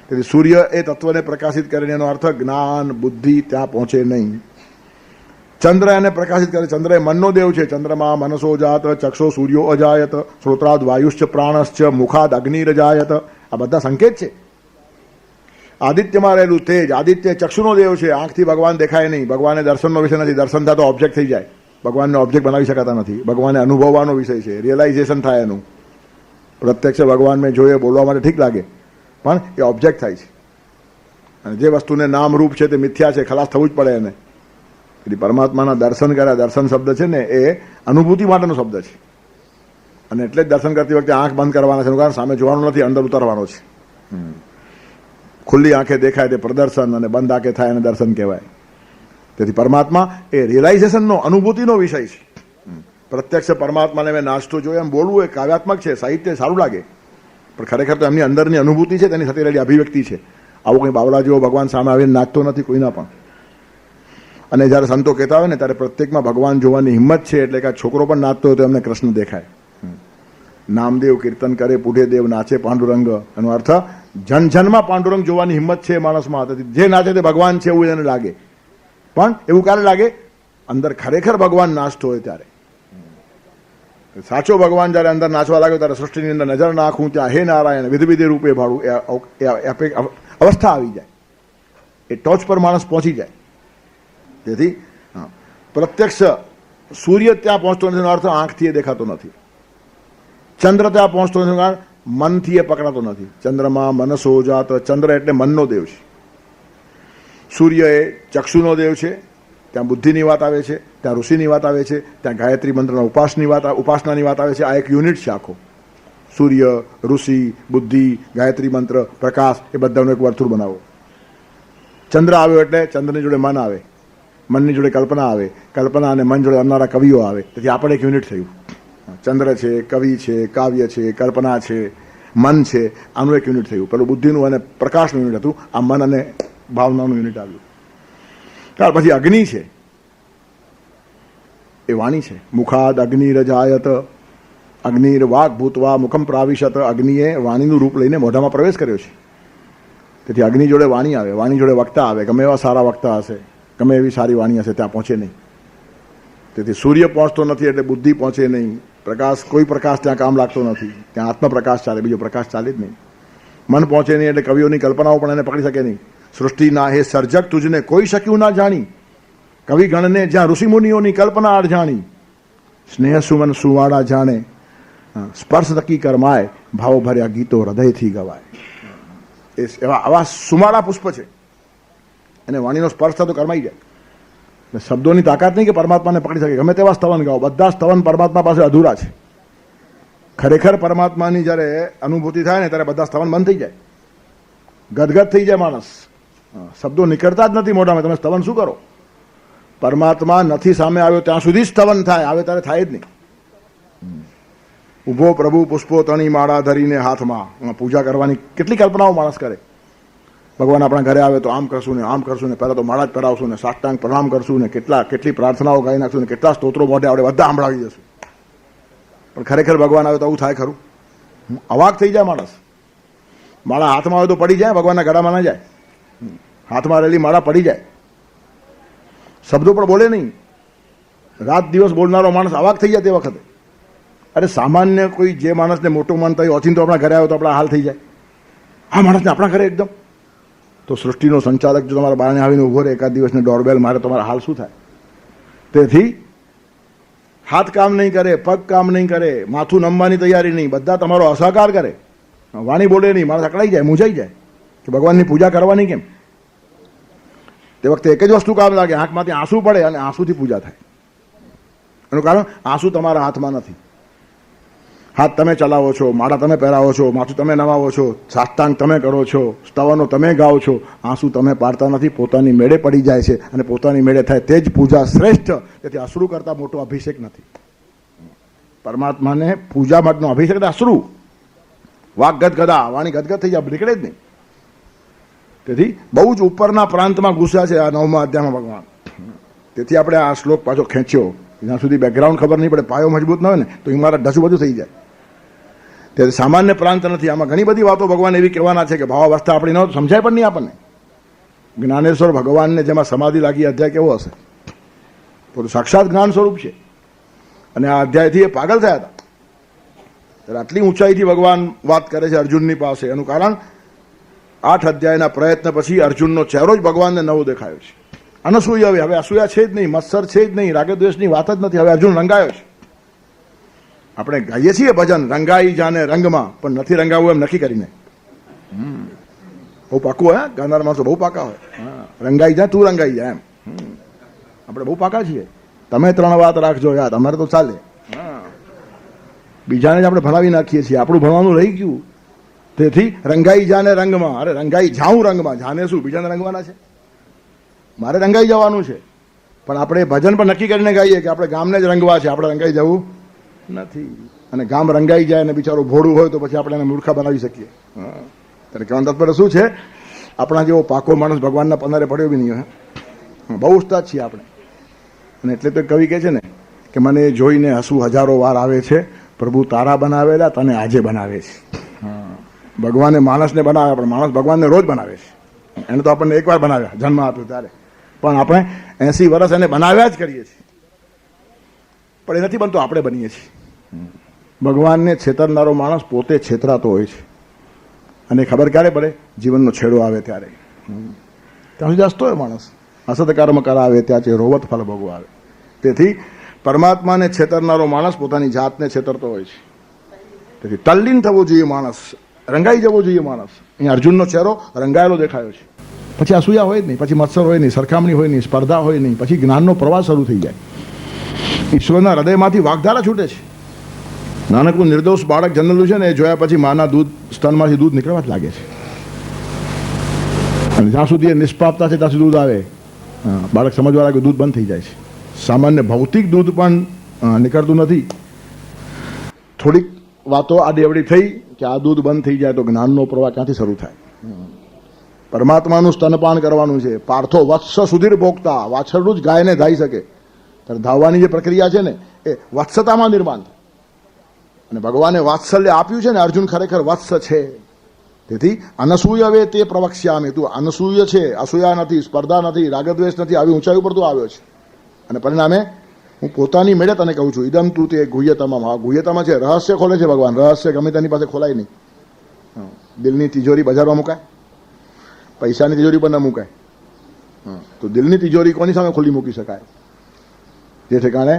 તેથી સૂર્ય એ તત્વને પ્રકાશિત કરીને એનો અર્થ જ્ઞાન બુદ્ધિ ત્યાં પહોંચે નહીં. ચંદ્ર એને પ્રકાશિત કરે. ચંદ્ર એ મનનો દેવ છે. ચંદ્રમાં મનસો જાત, ચક્ષો સૂર્યો અજાયત, શ્રોત્રાદ વાયુશ્ચ પ્રાણશ્ચ, મુખાદ અગ્નિરજાયત. આ બધા સંકેત છે. આદિત્યમાં રહેલું તેજ. આદિત્ય ચક્ષુનો દેવ છે. આંખથી ભગવાન દેખાય નહીં. ભગવાનને દર્શનનો વિષય નથી. દર્શન થાય તો ઓબ્જેક્ટ થઈ જાય. ભગવાનને ઓબ્જેક્ટ બનાવી શકાતા નથી. ભગવાનને અનુભવવાનો વિષય છે. રિયલાઇઝેશન થાય એનું. પ્રત્યક્ષ ભગવાન મેં જોઈએ બોલવા માટે ઠીક લાગે, પણ એ ઓબ્જેક્ટ થાય છે. અને જે વસ્તુને નામ રૂપ છે તે મિથ્યા છે, ખલાસ થવું જ પડે એને. એટલે પરમાત્માના દર્શન કર્યા. દર્શન શબ્દ છે ને એ અનુભૂતિ માટેનો શબ્દ છે. અને એટલે જ દર્શન કરતી વખતે આંખ બંધ કરવાના છે. કારણ સામે જોવાનું નથી, અંદર ઉતારવાનો છે. ખુલ્લી આંખે દેખાય તે પ્રદર્શન, અને બંધ આંખે થાય એને દર્શન કહેવાય. તેથી પરમાત્મા એ રિયલાઇઝેશનનો અનુભૂતિનો વિષય છે. પ્રત્યક્ષ પરમાત્માને મેં નાચતો જોયો એમ બોલવું એ કાવ્યાત્મક છે, સાહિત્ય સારું લાગે, પણ ખરેખર તો એમની અંદરની અનુભૂતિ છે, તેની સાથે રહેલી અભિવ્યક્તિ છે. આવું કંઈ બાવલા જેવો ભગવાન સામે આવીને નાચતો નથી કોઈના પણ. અને જ્યારે સંતો કહેતા હોય ને ત્યારે પ્રત્યેકમાં ભગવાન જોવાની હિંમત છે. એટલે કે આ છોકરો પણ નાચતો હોય તો એમને કૃષ્ણ દેખાય. નામદેવ કીર્તન કરે, પૂઢેદેવ નાચે પાંડુરંગ. એનો અર્થ જન જનમાં પાંડુરંગ જોવાની હિંમત છે માણસમાં. જે નાચે તે ભગવાન છે એવું એને લાગે. પણ એવું ક્યારે લાગે? અંદર ખરેખર ભગવાન નાચતો હોય ત્યારે. સાચો ભગવાન જ્યારે અંદર નાચવા લાગ્યો ત્યારે સૃષ્ટિની અંદર નજર નાખું ત્યાં હે નારાયણ વિધ વિધ રૂપે ભાડું એ અવસ્થા આવી જાય. એ ટોચ પર માણસ પહોંચી જાય. તેથી પ્રત્યક્ષ સૂર્ય ત્યાં પહોંચતો નથી એનો અર્થ આંખથી એ દેખાતો નથી. ચંદ્ર ત્યાં પહોંચતો નથી કારણ મનથી એ પકડાતો નથી. ચંદ્રમાં મનસો જાત. ચંદ્ર એટલે મનનો દેવ છે. સૂર્ય એ ચક્ષુનો દેવ છે. ત્યાં બુદ્ધિની વાત આવે છે, ત્યાં ઋષિની વાત આવે છે, ત્યાં ગાયત્રી મંત્રના ઉપાસનાની વાત આવે છે. આ એક યુનિટ છે આખો. સૂર્ય, ઋષિ, બુદ્ધિ, ગાયત્રી મંત્ર, પ્રકાશ એ બધાનું એક વર્તુળ બનાવો. ચંદ્ર આવ્યો એટલે ચંદ્રની જોડે મન આવે, મનની જોડે કલ્પના આવે, કલ્પના અને મન જોડે આવનારા કવિઓ આવે. તેથી આપણે એક યુનિટ થયું. ચંદ્ર છે, કવિ છે, કાવ્ય છે, કલ્પના છે, મન છે, આનું એક યુનિટ થયું. પેલું બુદ્ધિનું અને પ્રકાશનું યુનિટ હતું. આ મન અને ભાવનાનું યુનિટ આવ્યું. ત્યાર પછી અગ્નિ છે, એ વાણી છે. મુખાદ અગ્નિરજાયત, અગ્નિર વાક ભૂતવા મુખમ પ્રાવિશત. અગ્નિએ વાણીનું રૂપ લઈને મોઢામાં પ્રવેશ કર્યો છે. તેથી અગ્નિ જોડે વાણી આવે, વાણી જોડે વક્તા આવે. ગમે એવા સારા વક્તા હશે, ગમે એવી સારી વાણી હશે, ત્યાં પહોંચે નહીં. તેથી સૂર્ય પહોંચતો નથી એટલે બુદ્ધિ પહોંચે નહીં. પ્રકાશ, કોઈ પ્રકાશ ત્યાં કામ લાગતો નથી. ત્યાં આત્મપ્રકાશ ચાલે, બીજો પ્રકાશ ચાલે જ નહીં. મન પહોંચે નહીં એટલે કવિઓની કલ્પનાઓ પણ એને પકડી શકે નહીં. સૃષ્ટિના હે સર્જક તુજને કોઈ શક્યું ના જાણી. કવિ ગણને જ્યાં ઋષિમુનિઓની કલ્પના અડજાણી. સ્નેહ સુમન સુવાળા જાણે, સ્પર્શ તકી કરમાય, ભાવ ભર્યા ગીતો હૃદયથી ગવાય. એ આવા સુમાળા પુષ્પ છે. એને વાણીનો સ્પર્શ થતો કરમાઈ જાય. શબ્દોની તાકાત નહીં કે પરમાત્માને પકડી શકે. ગમે તેવા સ્તવન ગાઓ, બધા સ્તવન પરમાત્મા પાસે અધૂરા છે. ખરેખર પરમાત્માની જ્યારે અનુભૂતિ થાય ને ત્યારે બધા સ્તવન બંધ થઈ જાય. ગદગદ થઈ જાય માણસ. શબ્દો નીકળતા જ નથી મોઢામાં. તમે સ્તવન શું કરો? પરમાત્મા નથી સામે આવ્યો ત્યાં સુધી સ્તવન થાય, આવે ત્યારે થાય જ નહીં. ઉભો પ્રભુ પુષ્પો તણી માળા ધરીને હાથમાં. પૂજા કરવાની કેટલી કલ્પનાઓ માણસ કરે. ભગવાન આપણા ઘરે આવે તો આમ કરશું ને આમ કરશું ને, પહેલાં તો માળા જ પહેરાવશું ને, સાષ્ટાંગ પ્રણામ કરશું ને, કેટલી પ્રાર્થનાઓ ગાઈ નાખશું ને, કેટલા સ્તોત્રો મોઢે આવડે બધા સાંભળાવી જશું. પણ ખરેખર ભગવાન આવે તો આવું થાય ખરું? અવાક થઈ જાય માણસ. માળા હાથમાં આવે તો પડી જાય, ભગવાનના ગળામાં ના જાય. હાથમાં રહેલી માળા પડી જાય. શબ્દો પણ બોલે નહીં. રાત દિવસ બોલનારો માણસ અવાક થઈ જાય તે વખતે. અરે સામાન્ય કોઈ જે માણસને મોટો માનતા હોય ઓચિંતો આપણા ઘરે આવે તો આપણા હાલ થઈ જાય. આ માણસને આપણા ઘરે એકદમ. તો સૃષ્ટિનો સંચાલક જો તમારા બારણે આવીને ઉભો રહે એકાદ દિવસને ડોરબેલ મારે, તમારા હાલ શું થાય? તેથી હાથ કામ નહીં કરે, પગ કામ નહીં કરે, માથું નમવાની તૈયારી નહીં, બધા તમારો અસહકાર કરે. વાણી બોલે નહીં, માણસ અકળાઈ જાય, મૂંઝાઈ જાય કે ભગવાનની પૂજા કરવાની કેમ. તે વખતે એક જ વસ્તુ કામ લાગે, આંખમાંથી આંસુ પડે અને આંસુથી પૂજા થાય. એનું કારણ આંસુ તમારા હાથમાં નથી. હાથ તમે ચલાવો છો, માળા તમે પહેરાવો છો, માથું તમે નવાવો છો, સાષ્ટાંગ તમે કરો છો, સ્તવનો તમે ગાઓ છો, આંસુ તમે પાડતા નથી. પોતાની મેળે પડી જાય છે અને પોતાની મેળે થાય તે જ પૂજા શ્રેષ્ઠ. તેથી અશ્રુ કરતા મોટો અભિષેક નથી. પરમાત્માને પૂજા માટેનો અભિષેક અશ્રુ. વાક ગદગદા, વાણી ગદગદ થઈ જાય, નીકળે જ નહીં. તેથી બહુ જ ઉપરના પ્રાંતમાં ઘૂસ્યા છે આ 9મા અધ્યાયમાં ભગવાન. તેથી આપણે આ શ્લોક પાછો ખેંચ્યો. જ્યાં સુધી બેકગ્રાઉન્ડ ખબર નહીં પડે, પાયો મજબૂત ન હોય ને તો ઇમારત ઢસું બધું થઈ જાય. ત્યારે સામાન્ય પ્રાંત નથી. આમાં ઘણી બધી વાતો ભગવાન એવી કહેવાના છે કે ભાવાવસ્થા આપણી ન સમજાય પણ નહીં આપણને. જ્ઞાનેશ્વર ભગવાનને જેમાં સમાધિ લાગી અધ્યાય કેવો હશે? તો સાક્ષાત જ્ઞાન સ્વરૂપ છે. અને આ અધ્યાયથી એ પાગલ થયા હતા. ત્યારે આટલી ઊંચાઈથી ભગવાન વાત કરે છે અર્જુનની પાસે. એનું કારણ 8 અધ્યાયના પ્રયત્ન પછી અર્જુનનો ચહેરો જ ભગવાનને નવો દેખાયો છે. અનસૂય હવે અસૂયા છે જ નહીં, મત્સર છે જ નહીં, રાગદ્વેષની વાત જ નથી. હવે અર્જુન રંગાયો છે. આપણે ગાઈએ છીએ ભજન, રંગાઈ જાને રંગમાં, પણ નથી રંગાવવું એમ નક્કી કરીને. બહુ પાકું હોય, ગાનાર માણસો બહુ પાકા હોય. રંગાઈ જા, તું રંગાઈ જા એમ. આપણે બહુ પાકા છીએ. તમે 3 વાત રાખજો યાર, અમારે તો ચાલે. બીજાને જ આપણે ભણાવી નાખીએ છીએ, આપણું ભણવાનું રહી ગયું. તેથી રંગાઈ જાને રંગમાં. અરે રંગાઈ જાઉં રંગમાં, જાને શું બીજાને રંગવાના છે? મારે રંગાઈ જવાનું છે. પણ આપણે ભજન પણ નક્કી કરીને ગાઈએ કે આપણે ગામને જ રંગવા છે, આપણે રંગાઈ જવું નથી. અને ગામ રંગાઈ જાય અને બિચારું ભોળું હોય તો પછી આપણે એને મૂર્ખા બનાવી શકીએ. ત્યારે કહેવાનું તાત્પર્ય શું છે? આપણા જેવો પાકો માણસ ભગવાનના પંદરે પડ્યો બી નહીં હોય. બહુ ઉસ્તાદ છીએ આપણે. અને એટલે તો કવિ કહે છે ને કે મને જોઈને હસવું હજારો વાર આવે છે, પ્રભુ તારા બનાવેલા તને આજે બનાવે છે. ભગવાને માણસને બનાવ્યા, પણ માણસ ભગવાનને રોજ બનાવે છે. એને તો આપણને એકવાર બનાવ્યા જન્મ આપ્યો ત્યારે, પણ આપણે 80 વર્ષ એને બનાવ્યા જ કરીએ છીએ. પણ એ નથી બનતો, આપણે બનીએ છીએ. ભગવાનને છેતરનારો માણસ પોતે છેતરાતો હોય છે. અને ખબર ક્યારે પડે? જીવનનો છેડો આવે ત્યારે. ત્યાં સુધી હસતો હોય માણસ. અસત કર્મ કરાવે ત્યાં છે રોવત ફલ ભોગવાવે. તેથી પરમાત્માને છેતરનારો માણસ પોતાની જાતને છેતરતો હોય છે. તેથી તલ્લીન થવો જોઈએ માણસ, રંગાઈ જવો જોઈએ માણસ. અહીંયા અર્જુનનો ચહેરો રંગાયેલો દેખાયો છે. પછી અસૂયા હોય જ નહીં, પછી મત્સર હોય નહીં, સરખામણી હોય નહીં, સ્પર્ધા હોય નહીં. પછી જ્ઞાનનો પ્રવાસ શરૂ થઈ જાય. ઈશ્વરના હૃદયમાંથી વાગધારા છૂટે છે. નાનકડું નિર્દોષ બાળક જન્મેલું છે ને, એ જોયા પછી માના દૂધ સ્તનમાંથી દૂધ નીકળવા જ લાગે છે. અને જ્યાં સુધી એ નિષ્પાપતા છે ત્યાં સુધી દૂધ આવે. બાળક સમજવા લાગે દૂધ બંધ થઈ જાય છે. સામાન્ય ભૌતિક દૂધ પણ નીકળતું નથી. થોડીક વાતો આ દેવડી થઈ કે આ દૂધ બંધ થઈ જાય તો જ્ઞાનનો પ્રવાહ ક્યાંથી શરૂ થાય? પરમાત્માનું સ્તનપાન કરવાનું છે. પાર્થો વત્સ સુધીર ભોગતા, વાછરડું જ ગાયને ધાઈ શકે. ત્યારે ધાવવાની જે પ્રક્રિયા છે ને એ વત્સતામાં નિર્માણ થાય. અને ભગવાને વાત્સલ્ય આપ્યું છે ને, અર્જુન ખરેખર વત્સ છે. તેથી અનસૂય વે તે પ્રવક્ષ્યામી. તું અનસૂય છે, અસૂયા નથી, સ્પર્ધા નથી, રાગદ્વેષ નથી. આવી ઊંચાઈ ઉપર તું આવ્યો છે. અને પરિણામે હું પોતાની મેળે તને કહું છું, ઇદમ તું તે ગુહ્યતમમ. હા, ગુહ્યતમ છે, રહસ્ય ખોલે છે ભગવાન. રહસ્ય ગમે તેની પાસે ખોલાય નહીં. દિલની તિજોરી બજારમાં મુકાય, પૈસાની તિજોરી પર ન મુકાય. તો દિલની તિજોરી કોની સામે ખોલી મૂકી શકાય? જે ઠેકાણે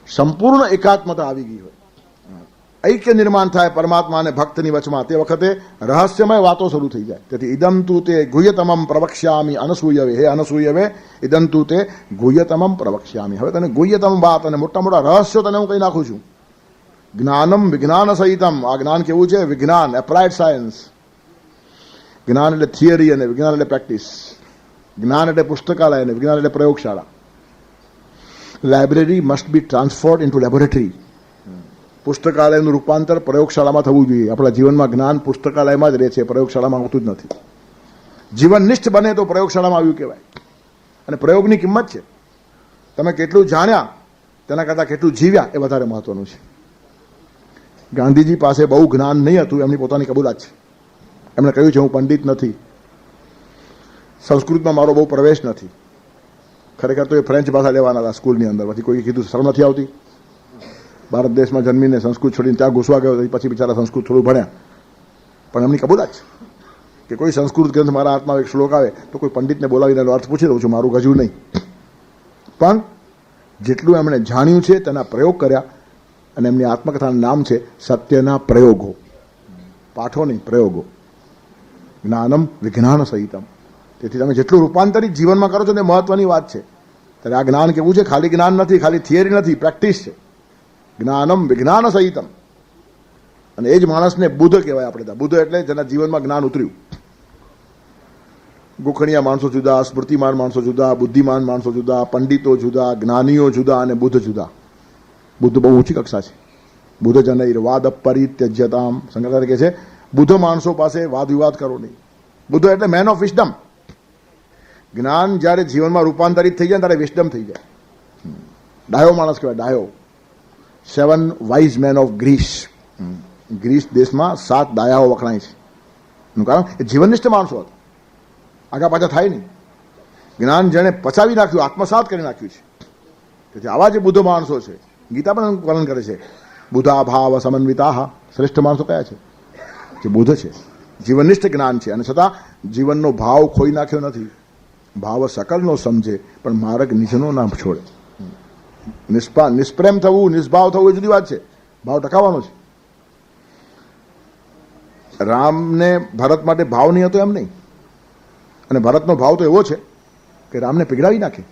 સંપૂર્ણ એકાત્મતા આવી ગઈ હોય, ઐક્ય નિર્માણ થાય પરમાત્મા અને ભક્તની વચમાં, તે વખતે રહસ્યમય વાતો શરૂ થઈ જાય. તેથી ઇદમ તું તે ગુહ્યતમમ પ્રવક્ષ્યામી અનસૂયવે. હે અનસૂયવે, ઇદમ તું તે ગુહ્યતમમ પ્રવક્ષ્યામી. હવે તને ગુહ્યતમ વાત અને મોટા મોટા રહસ્યો તને હું કહી નાખું છું. જ્ઞાનમ વિજ્ઞાન સહિતમ. આ જ્ઞાન કેવું છે? વિજ્ઞાન, એપ્લાઇડ સાયન્સ. જ્ઞાન એટલે થિયરી અને વિજ્ઞાન એટલે પ્રેક્ટિસ. જ્ઞાન એટલે પુસ્તકાલય અને વિજ્ઞાન એટલે પ્રયોગશાળા. Library must be transformed into laboratory. પુસ્તકાલયનું રૂપાંતર પ્રયોગશાળામાં થવું જોઈએ. આપણા જીવનમાં જ્ઞાન પુસ્તકાલયમાં જ રહે છે, પ્રયોગશાળામાં આવતું જ નથી. જીવનનિષ્ઠ બને તો પ્રયોગશાળામાં આવ્યું કહેવાય. અને પ્રયોગની કિંમત છે. તમે કેટલું જાણ્યા તેના કરતાં કેટલું જીવ્યા એ વધારે મહત્વનું છે. ગાંધીજી પાસે બહુ જ્ઞાન નહીં હતું, એમની પોતાની કબૂલાત છે. એમણે કહ્યું છે હું પંડિત નથી, સંસ્કૃતમાં મારો બહુ પ્રવેશ નથી. ખરેખર તો એ ફ્રેન્ચ ભાષા લેવાના હતા સ્કૂલની અંદર. પછી કોઈ કીધું શરમ નથી આવતી? ભારત દેશમાં જન્મીને સંસ્કૃત છોડીને ત્યાં ઘૂસવા ગયો, પછી બિચારા સંસ્કૃત થોડું ભણ્યા. પણ એમની કબૂલાત છે કે કોઈ સંસ્કૃત ગ્રંથ મારા હાથમાં એક શ્લોક આવે તો કોઈ પંડિતને બોલાવીને એનો અર્થ પૂછી દઉં છું, મારું ગજવું નહીં. પણ જેટલું એમણે જાણ્યું છે તેના પ્રયોગ કર્યા. અને એમની આત્મકથાનું નામ છે સત્યના પ્રયોગો. પાઠો નહીં, પ્રયોગો. જ્ઞાનમ વિજ્ઞાન સહિતમ. તેથી તમે જેટલું રૂપાંતરિત જીવનમાં કરો છો તે મહત્વની વાત છે. ત્યારે આ જ્ઞાન કેવું છે? ખાલી જ્ઞાન નથી, ખાલી થિયરી નથી, પ્રેક્ટિસ છે. જ્ઞાનમ વિજ્ઞાન સહિતમ. અને એ જ માણસને બુદ્ધ કહેવાય. આપણે બુદ્ધ એટલે જેના જીવનમાં જ્ઞાન ઉતર્યું. ગોખણિયા માણસો જુદા, સ્મૃતિમાન માણસો જુદા, બુદ્ધિમાન માણસો જુદા, પંડિતો જુદા, જ્ઞાનીઓ જુદા અને બુદ્ધ જુદા. બુદ્ધ બહુ ઊંચી કક્ષા છે. બુદ્ધ જનૈર વાદ પરિત્યજ્યતામ. શંકરાચાર્ય કહે છે બુદ્ધ માણસો પાસે વાદ વિવાદ કરો નહીં. બુદ્ધ એટલે મેન ઓફ વિસ્ડમ. જ્ઞાન જ્યારે જીવનમાં રૂપાંતરિત થઈ જાય ત્યારે વિસ્ડમ થઈ જાય. ડાયો માણસ કહેવાય, ડાયો. 7 wise men of Greece. Greece દેશમાં 7 ડાયાઓ વખણાય છે. એનું કારણ એ જીવનનિષ્ઠ માણસો હતા, આગા પાછા થાય નહીં. જ્ઞાન જેણે પચાવી નાખ્યું, આત્મસાત કરી નાખ્યું છે. તેથી આવા જે બુદ્ધ માણસો છે, ગીતા પણ એનું વર્ણન કરે છે. બુદ્ધા ભાવ સમન્વિતા, શ્રેષ્ઠ માણસો કયા છે? જે બુદ્ધ છે. જીવનનિષ્ઠ જ્ઞાન છે, અને છતાં જીવનનો ભાવ ખોઈ નાખ્યો નથી. ભાવ સકલનો સમજે પણ માર્ગ નિજનો ના છોડે. નિષ્પ્રેમ થવું, નિષ્ભાવ થવું એ જુદી વાત છે, ભાવ ટકાવવાનો છે. રામને ભરત માટે ભાવ નહીં હતો એમ નહીં, અને ભરતનો ભાવ તો એવો છે કે રામને પીગળાવી નાખે.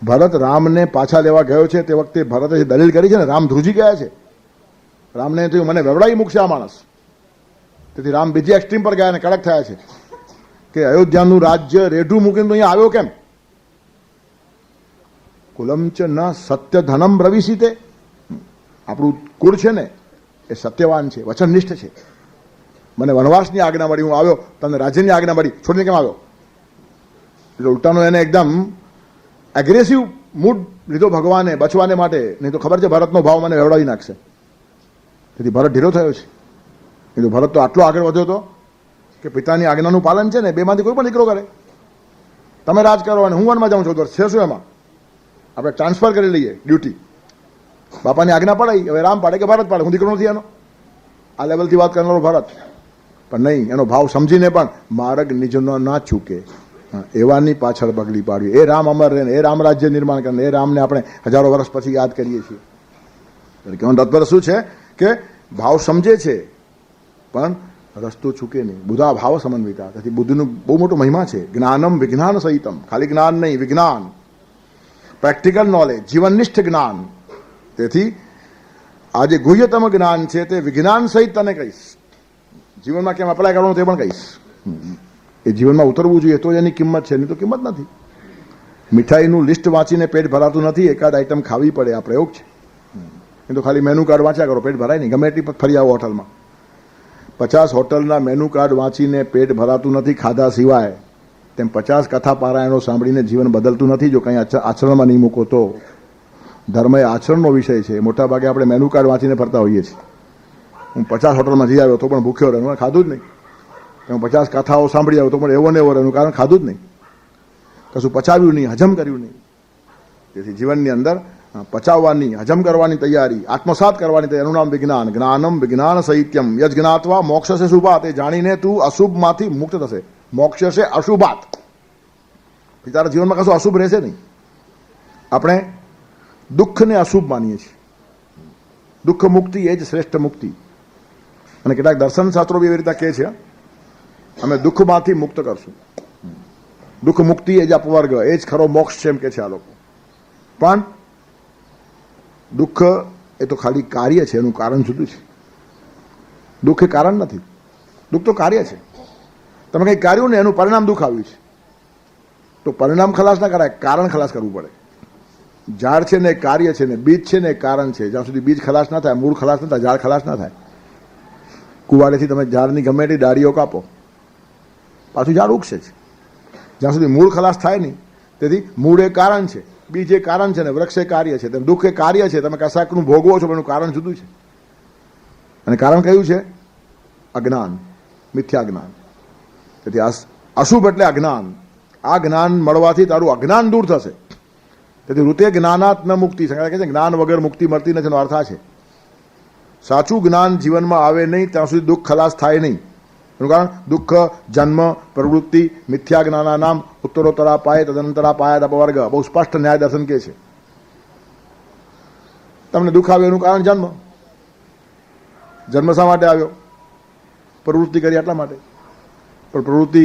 ભરત રામને પાછા લેવા ગયો છે તે વખતે ભરતે જે દલીલ કરી છે ને, રામ ધ્રુજી ગયા છે. રામને થયું મને વેવડાવી મૂકશે આ માણસ. તેથી રામ બીજી એક્સ્ટ્રીમ પર ગયા અને કડક થયા છે કે અયોધ્યાનું રાજ્ય રેઢું મૂકીને તો અહીંયા આવ્યો કેમ? કુલમ ચ ન સત્ય ધનમ બ્રવીસીતે. આપણું કુળ છે ને એ સત્યવાન છે, વચનનિષ્ઠ છે. મને વનવાસની આજ્ઞા મળી, હું આવ્યો, તમને રાજ્યની આજ્ઞા મળી, છોડીને કેમ આવ્યો? એટલે ઉલટાનો એને એકદમ એગ્રેસિવ મૂડ લીધો ભગવાને બચવાને માટે. નહીં તો ખબર છે ભરતનો ભાવ મને વેવડાવી નાખશે. તેથી ભરત ઢીલો થયો છે. નહીં તો ભરત તો આટલો આગળ વધ્યો હતો કે પિતાની આજ્ઞાનું પાલન છે ને, બેમાંથી કોઈ પણ દીકરો કરે. તમે રાજ કરો અને હું વનમાં જાઉં છું, તો છે શું એમાં? આપણે ટ્રાન્સફર કરી લઈએ ડ્યુટી. બાપાની આજ્ઞા પડાઈ, હવે રામ પાડે કે ભરત પાડે, હું દીકરો નથી એનો. આ લેવલથી વાત કરનારો ભરત. પણ નહીં, એનો ભાવ સમજીને પણ માર્ગ નિજનો ના ચૂકે એવાની પાછળ પગલી પાડવી. એ રામ અમર રહે, એ રામ રાજ્ય નિર્માણ કરે, એ રામને આપણે હજારો વર્ષ પછી યાદ કરીએ છીએ. એટલે કહેવાનું તાત્પર્ય શું છે કે ભાવ સમજે છે પણ રસ્તો ચૂકે નહીં. બુધા ભાવ સમન્વિતા. તેથી બુદ્ધનું બહુ મોટો મહિમા છે. જ્ઞાનમ વિજ્ઞાન સહિતમ. ખાલી જ્ઞાન નહીં, વિજ્ઞાન, પ્રેક્ટિકલ નોલેજ, જીવનનિષ્ઠ જ્ઞાન. તેથી આ જે ગુહ્યતમ જ્ઞાન છે તે વિજ્ઞાન સહિત તને કહીશ. જીવનમાં કેમ અપ્લાય કરવાનું તે પણ કહીશ. એ જીવનમાં ઉતરવું જોઈએ તો એની કિંમત છે, નહીં તો કિંમત નથી. મીઠાઈનું લિસ્ટ વાંચીને પેટ ભરાતું નથી, એકાદ આઈટમ ખાવી પડે, આ પ્રયોગ છે. એ તો ખાલી મેનુ કાર્ડ વાંચ્યા કરો, પેટ ભરાય નહીં. ગમે એટલી ફરી આવો હોટલમાં, 50 હોટલના મેનુ કાર્ડ વાંચીને પેટ ભરાતું નથી ખાધા સિવાય. તેમ 50 કથા પારાયણો સાંભળીને જીવન બદલતું નથી જો કંઈ આચરણમાં નહીં મૂકો તો. ધર્મ એ આચરણનો વિષય છે. મોટા ભાગે આપણે મેનુ કાર્ડ વાંચીને ફરતા હોઈએ છીએ. હું 50 હોટલમાં જઈ આવ્યો તો પણ ભૂખ્યો રહ્યો, ખાધું જ નહીં. હું 50 કથાઓ સાંભળી આવ્યો તો પણ એવો ને એવો રહ્યો, કારણ ખાધું જ નહીં, કશું પચાવ્યું નહીં, હજમ કર્યું નહીં. તેથી જીવનની અંદર પચાવવાની, હજમ કરવાની તૈયારી, આત્મસાત કરવાની તૈયારી, એનું નામ વિજ્ઞાન. જ્ઞાનમ વિજ્ઞાન સહિત્યમ યજ્ઞાત્વા મોક્ષ છે શુભાત. એ જાણીને તું અશુભમાંથી મુક્ત થશે. મોક્ષ છે અશુભાત. તારા જીવનમાં કશું અશુભ રહેશે નહીં. આપણે દુઃખને અશુભ માનીએ છીએ. દુઃખ મુક્તિ એ જ શ્રેષ્ઠ મુક્તિ. અને કેટલાક દર્શન શાસ્ત્રો બી એવી રીતે કહે છે, અમે દુઃખમાંથી મુક્ત કરશું. દુઃખ મુક્તિ એ જ અપવર્ગ, એ જ ખરો મોક્ષ છે એમ કે છે આ લોકો. પણ દુઃખ એ તો ખાલી કાર્ય છે, એનું કારણ જુદું છે. દુઃખ એ કારણ નથી, દુઃખ તો કાર્ય છે. તમે કંઈ કર્યું ને એનું પરિણામ દુઃખ આવ્યું છે, તો પરિણામ ખલાસ ના કરાય, કારણ ખલાસ કરવું પડે. ઝાડ છે ને કાર્ય છે ને બીજ છે ને કારણ છે. જ્યાં સુધી બીજ ખલાસ ના થાય, મૂળ ખલાસ ના થાય, ઝાડ ખલાસ ના થાય. કુવાડેથી તમે ઝાડની ગમે એટલી ડાળીઓ કાપો, પાછું ઝાડ ઉગશે જ. જ્યાં સુધી મૂળ ખલાસ થાય નહીં. તેથી મૂળ એ કારણ છે, બીજ એ કારણ છે ને વૃક્ષ એ કાર્ય છે. તેમ દુઃખ એ કાર્ય છે. તમે કશાકનું ભોગવો છો, એનું કારણ જુદું છે. અને કારણ કયું છે? અજ્ઞાન, મિથ્યા જ્ઞાન. તેથી આ અશુભ એટલે અજ્ઞાન. આ જ્ઞાન મળવાથી તારું અજ્ઞાન દૂર થશે. તેથી ઋતે જ્ઞાનાત ન મુક્તિ. સંગ્રહ કહે છે જ્ઞાન વગર મુક્તિ મળતી નથી, એનો અર્થ આ છે. સાચું જ્ઞાન જીવનમાં આવે નહીં ત્યાં સુધી દુઃખ ખલાસ થાય નહીં. એનું કારણ દુઃખ, જન્મ, પ્રવૃત્તિ, મિથ્યા જ્ઞાના નામ, ઉત્તરોત્તરા પાય તદનંતરા પાયા અપવર્ગ. બહુ સ્પષ્ટ ન્યાય દર્શન કે છે. તમને દુઃખ આવે એનું કારણ જન્મ. જન્મ શા માટે આવ્યો? પ્રવૃત્તિ કરી એટલા માટે. પણ પ્રવૃત્તિ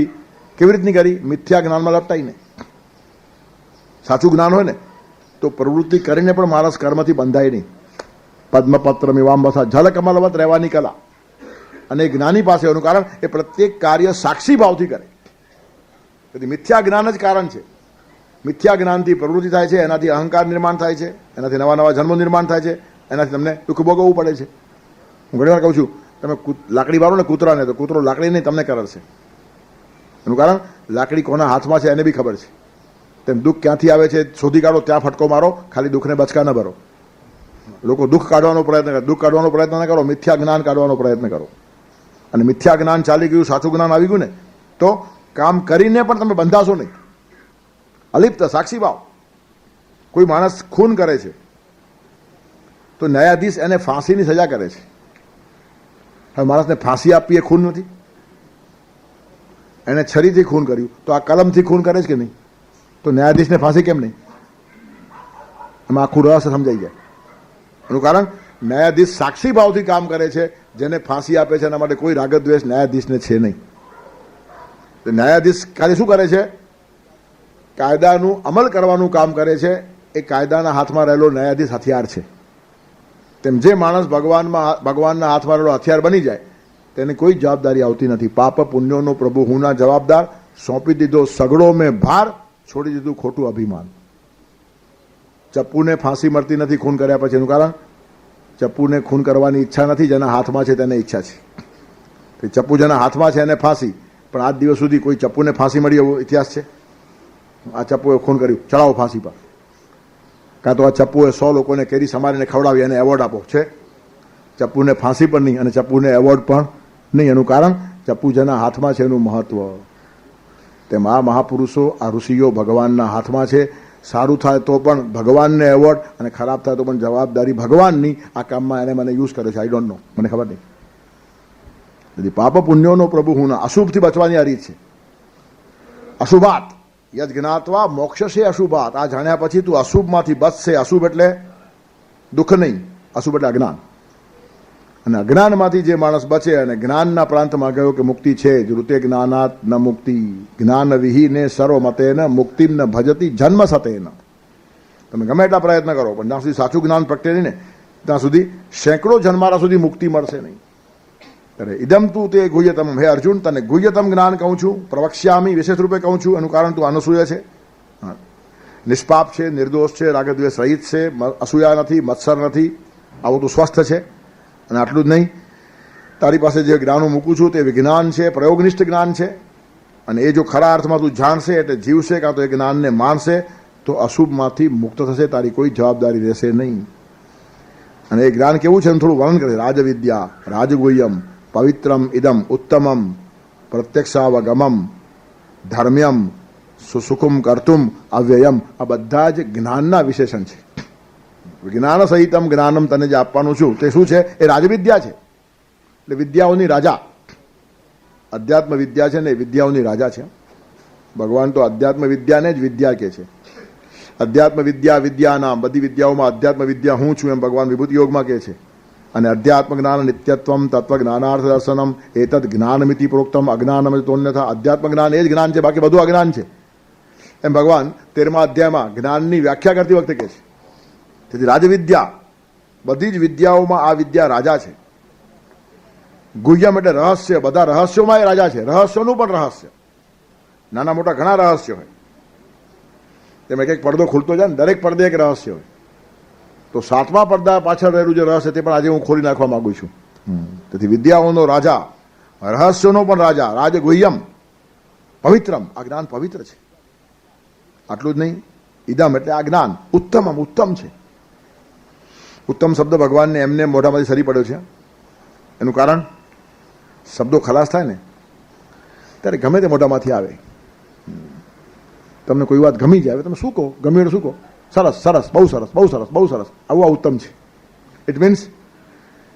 કેવી રીતની કરી? મિથ્યા જ્ઞાનમાં લપટાઈને. સાચું જ્ઞાન હોય ને તો પ્રવૃત્તિ કરીને પણ માણસ કર્મથી બંધાય નહીં. પદ્મપત્ર મિવાંબસા, ઝલકમલવત રહેવાની કલા. અને જ્ઞાની પાસે એનું કારણ એ પ્રત્યેક કાર્ય સાક્ષી ભાવથી કરે. તેથી મિથ્યા જ્ઞાન જ કારણ છે. મિથ્યા જ્ઞાનથી પ્રવૃત્તિ થાય છે, એનાથી અહંકાર નિર્માણ થાય છે, એનાથી નવા નવા જન્મો નિર્માણ થાય છે, એનાથી તમને દુઃખ ભોગવવું પડે છે. હું ઘણી વાર કહું છું, તમે લાકડી વાળો ને કૂતરાને, તો કૂતરો લાકડી નહીં તમને કરડશે. એનું કારણ લાકડી કોના હાથમાં છે એને બી ખબર છે. તેમ દુઃખ ક્યાંથી આવે છે શોધી કાઢો, ત્યાં ફટકો મારો, ખાલી દુઃખને બચકા ન ભરો. લોકો દુઃખ કાઢવાનો પ્રયત્ન કરે, દુઃખ કાઢવાનો પ્રયત્ન ન કરો, મિથ્યા જ્ઞાન કાઢવાનો પ્રયત્ન કરો. અને મિથ્યા જ્ઞાન ચાલી ગયું, સાચું જ્ઞાન આવી ગયું ને તો કામ કરીને પણ તમે બંધાશો નહીં. અલિપ્ત સાક્ષી ભાવ. કોઈ માણસ ખૂન કરે છે તો ન્યાયાધીશ એને ફાંસીની સજા કરે છે. હવે માણસને ફાંસી આપવી એ ખૂન નથી? એને છરીથી ખૂન કર્યું તો આ કલમથી ખૂન કરે છે કે નહીં? તો ન્યાયાધીશને ફાંસી કેમ નહીં? એમાં આખું રહસ્ય સમજાઈ જાય. એનું કારણ ન્યાયાધીશ સાક્ષી ભાવથી કામ કરે છે. જેને ફાંસી આપે છે એના માટે કોઈ રાગદ્વેષ ન્યાયાધીશને છે નહીં. તો ન્યાયાધીશ ખાલી શું કરે છે? કાયદાનું અમલ કરવાનું કામ કરે છે. એ કાયદાના હાથમાં રહેલો ન્યાયાધીશ હથિયાર છે. તેમ જે માણસ ભગવાનના હાથમાં રહેલો હથિયાર બની જાય તેની કોઈ જવાબદારી આવતી નથી. પાપ પુણ્યોનો પ્રભુ હું ના જવાબદાર, સોંપી દીધો સગડો મેં ભાર, છોડી દીધું ખોટું અભિમાન. ચપ્પુને ફાંસી મળતી નથી ખૂન કર્યા પછી. એનું કારણ ચપ્પુને ખૂન કરવાની ઈચ્છા નથી, જેના હાથમાં છે તેને ઈચ્છા છે. ચપ્પુ જેના હાથમાં છે એને ફાંસી, પણ આજ દિવસ સુધી કોઈ ચપ્પુને ફાંસી મળી એવો ઇતિહાસ છે? આ ચપ્પુએ ખૂન કર્યું, ચડાવો ફાંસી પર. કાં તો આ ચપ્પુએ 100 લોકોને કેરી સમારીને ખવડાવી એને એવોર્ડ આપો છે? ચપ્પુને ફાંસી પણ નહીં અને ચપ્પુને એવોર્ડ પણ નહીં. એનું કારણ ચપ્પુ જેના હાથમાં છે એનું મહત્વ. તેમ આ મહાપુરુષો, આ ઋષિઓ ભગવાનના હાથમાં છે. સારું થાય તો પણ ભગવાનને એવોર્ડ અને ખરાબ થાય તો પણ જવાબદારી ભગવાનની. આ કામમાં એને મને યુઝ કર્યો છે, આઈ ડોન્ટ નો, મને ખબર નહીં. તેથી પાપ પુણ્યોનો પ્રભુ હું ના. અશુભથી બચવાની આ રીત છે. અશુભાત યજ જ્ઞાત્વા મોક્ષ છે. અશુભાત આ જાણ્યા પછી તું અશુભમાંથી બચશે. અશુભ એટલે દુઃખ નહીં, અશુભ એટલે અજ્ઞાન. અને અજ્ઞાનમાંથી જે માણસ બચે અને જ્ઞાનના પ્રાંતમાં ગયો કે મુક્તિ છે જ. ઋતે જ્ઞાનાત ન મુક્તિ, જ્ઞાન વિહીને સર્વમતે ન મુક્તિ ન ભજતી જન્મ સતે ન. તમે ગમે એટલા પ્રયત્ન કરો પણ જ્યાં સુધી સાચું જ્ઞાન પ્રગટે નહીં ને ત્યાં સુધી સેંકડો જન્મારા સુધી મુક્તિ મળશે નહીં. ત્યારે ઇદમ તું તે ગુહ્યતમ. હે અર્જુન, તને ગુહ્યતમ જ્ઞાન કહું છું, પ્રવક્ષ્યામી વિશેષ રૂપે કહું છું. એનું કારણ તું અનસૂય છે, નિષ્પાપ છે, નિર્દોષ છે, રાગદ્વેષ રહિત છે, અસૂયા નથી, મત્સર નથી, આવું તું સ્વસ્થ છે. અને આટલું જ નહીં, તારી પાસે જે જ્ઞાન હું મૂકું છું તે વિજ્ઞાન છે, પ્રયોગનિષ્ઠ જ્ઞાન છે. અને એ જો ખરા અર્થમાં તું જાણશે એટલે જીવશે, કાં તો એ જ્ઞાનને માનશે તો અશુભમાંથી મુક્ત થશે. તારી કોઈ જવાબદારી રહેશે નહીં. અને એ જ્ઞાન કેવું છે એનું થોડું વર્ણન કરે. રાજવિદ્યા, રાજગુહ્યમ, પવિત્રમ ઇદમ, ઉત્તમમ, પ્રત્યક્ષાવગમમ, ધર્મ્યમ, સુસુખમ કર્તુમ, અવ્યયમ. આ બધા જ જ્ઞાનના વિશેષણ છે. જ્ઞાન સહિતમ જ્ઞાનમ તને જે આપવાનું છું તે શું છે? એ રાજવિદ્યા છે. એટલે વિદ્યાઓની રાજા. અધ્યાત્મ વિદ્યા છે ને એ વિદ્યાઓની રાજા છે. ભગવાન તો અધ્યાત્મ વિદ્યાને જ વિદ્યા કહે છે. અધ્યાત્મ વિદ્યા વિદ્યા નામ. બધી વિદ્યાઓમાં અધ્યાત્મ વિદ્યા હું છું એમ ભગવાન વિભૂતિ યોગમાં કહે છે. અને અધ્યાત્મ જ્ઞાન નિત્યત્વમ તત્વ જ્ઞાનાર્થ દર્શનમ એતદ જ્ઞાનમિતિ પ્રોક્તમ અજ્ઞાનમ તોન્યથા. અધ્યાત્મ જ્ઞાન એ જ જ્ઞાન છે, બાકી બધું અજ્ઞાન છે એમ ભગવાન 13મા અધ્યાયમાં જ્ઞાનની વ્યાખ્યા કરતી વખતે કહે છે. તેથી રાજવિદ્યા, બધી જ વિદ્યાઓમાં આ વિદ્યા રાજા છે. ગુહ્યમ એટલે રહસ્ય. બધા રહસ્યોમાં એ રાજા છે. રહસ્યોનું પણ રહસ્ય, નાના મોટા ઘણા રહસ્યો હોય. તેમ એક પડદો ખુલતો જાય ને, દરેક પડદે એક રહસ્ય હોય. તો 7મા પડદા પાછળ રહેલું જે રહસ્ય તે પણ આજે હું ખોલી નાખવા માંગુ છું. તેથી વિદ્યાઓનો રાજા, રહસ્યોનો પણ રાજા, રાજગુહ્યમ, પવિત્રમ. આ જ્ઞાન પવિત્ર છે. આટલું જ નહીં, ઇદમ એટલે આ જ્ઞાન ઉત્તમમ, ઉત્તમ છે. ઉત્તમ શબ્દ ભગવાનને એમને મોઢામાંથી સરી પડ્યો છે. એનું કારણ શબ્દો ખલાસ થાય ને ત્યારે ગમે તે મોઢામાંથી આવે. તમને કોઈ વાત ગમી જાય, તમે શું કહો? ગમ્યું શું કહો? સરસ, સરસ, બહુ સરસ, બહુ સરસ, બહુ સરસ. આવું આ ઉત્તમ છે. It means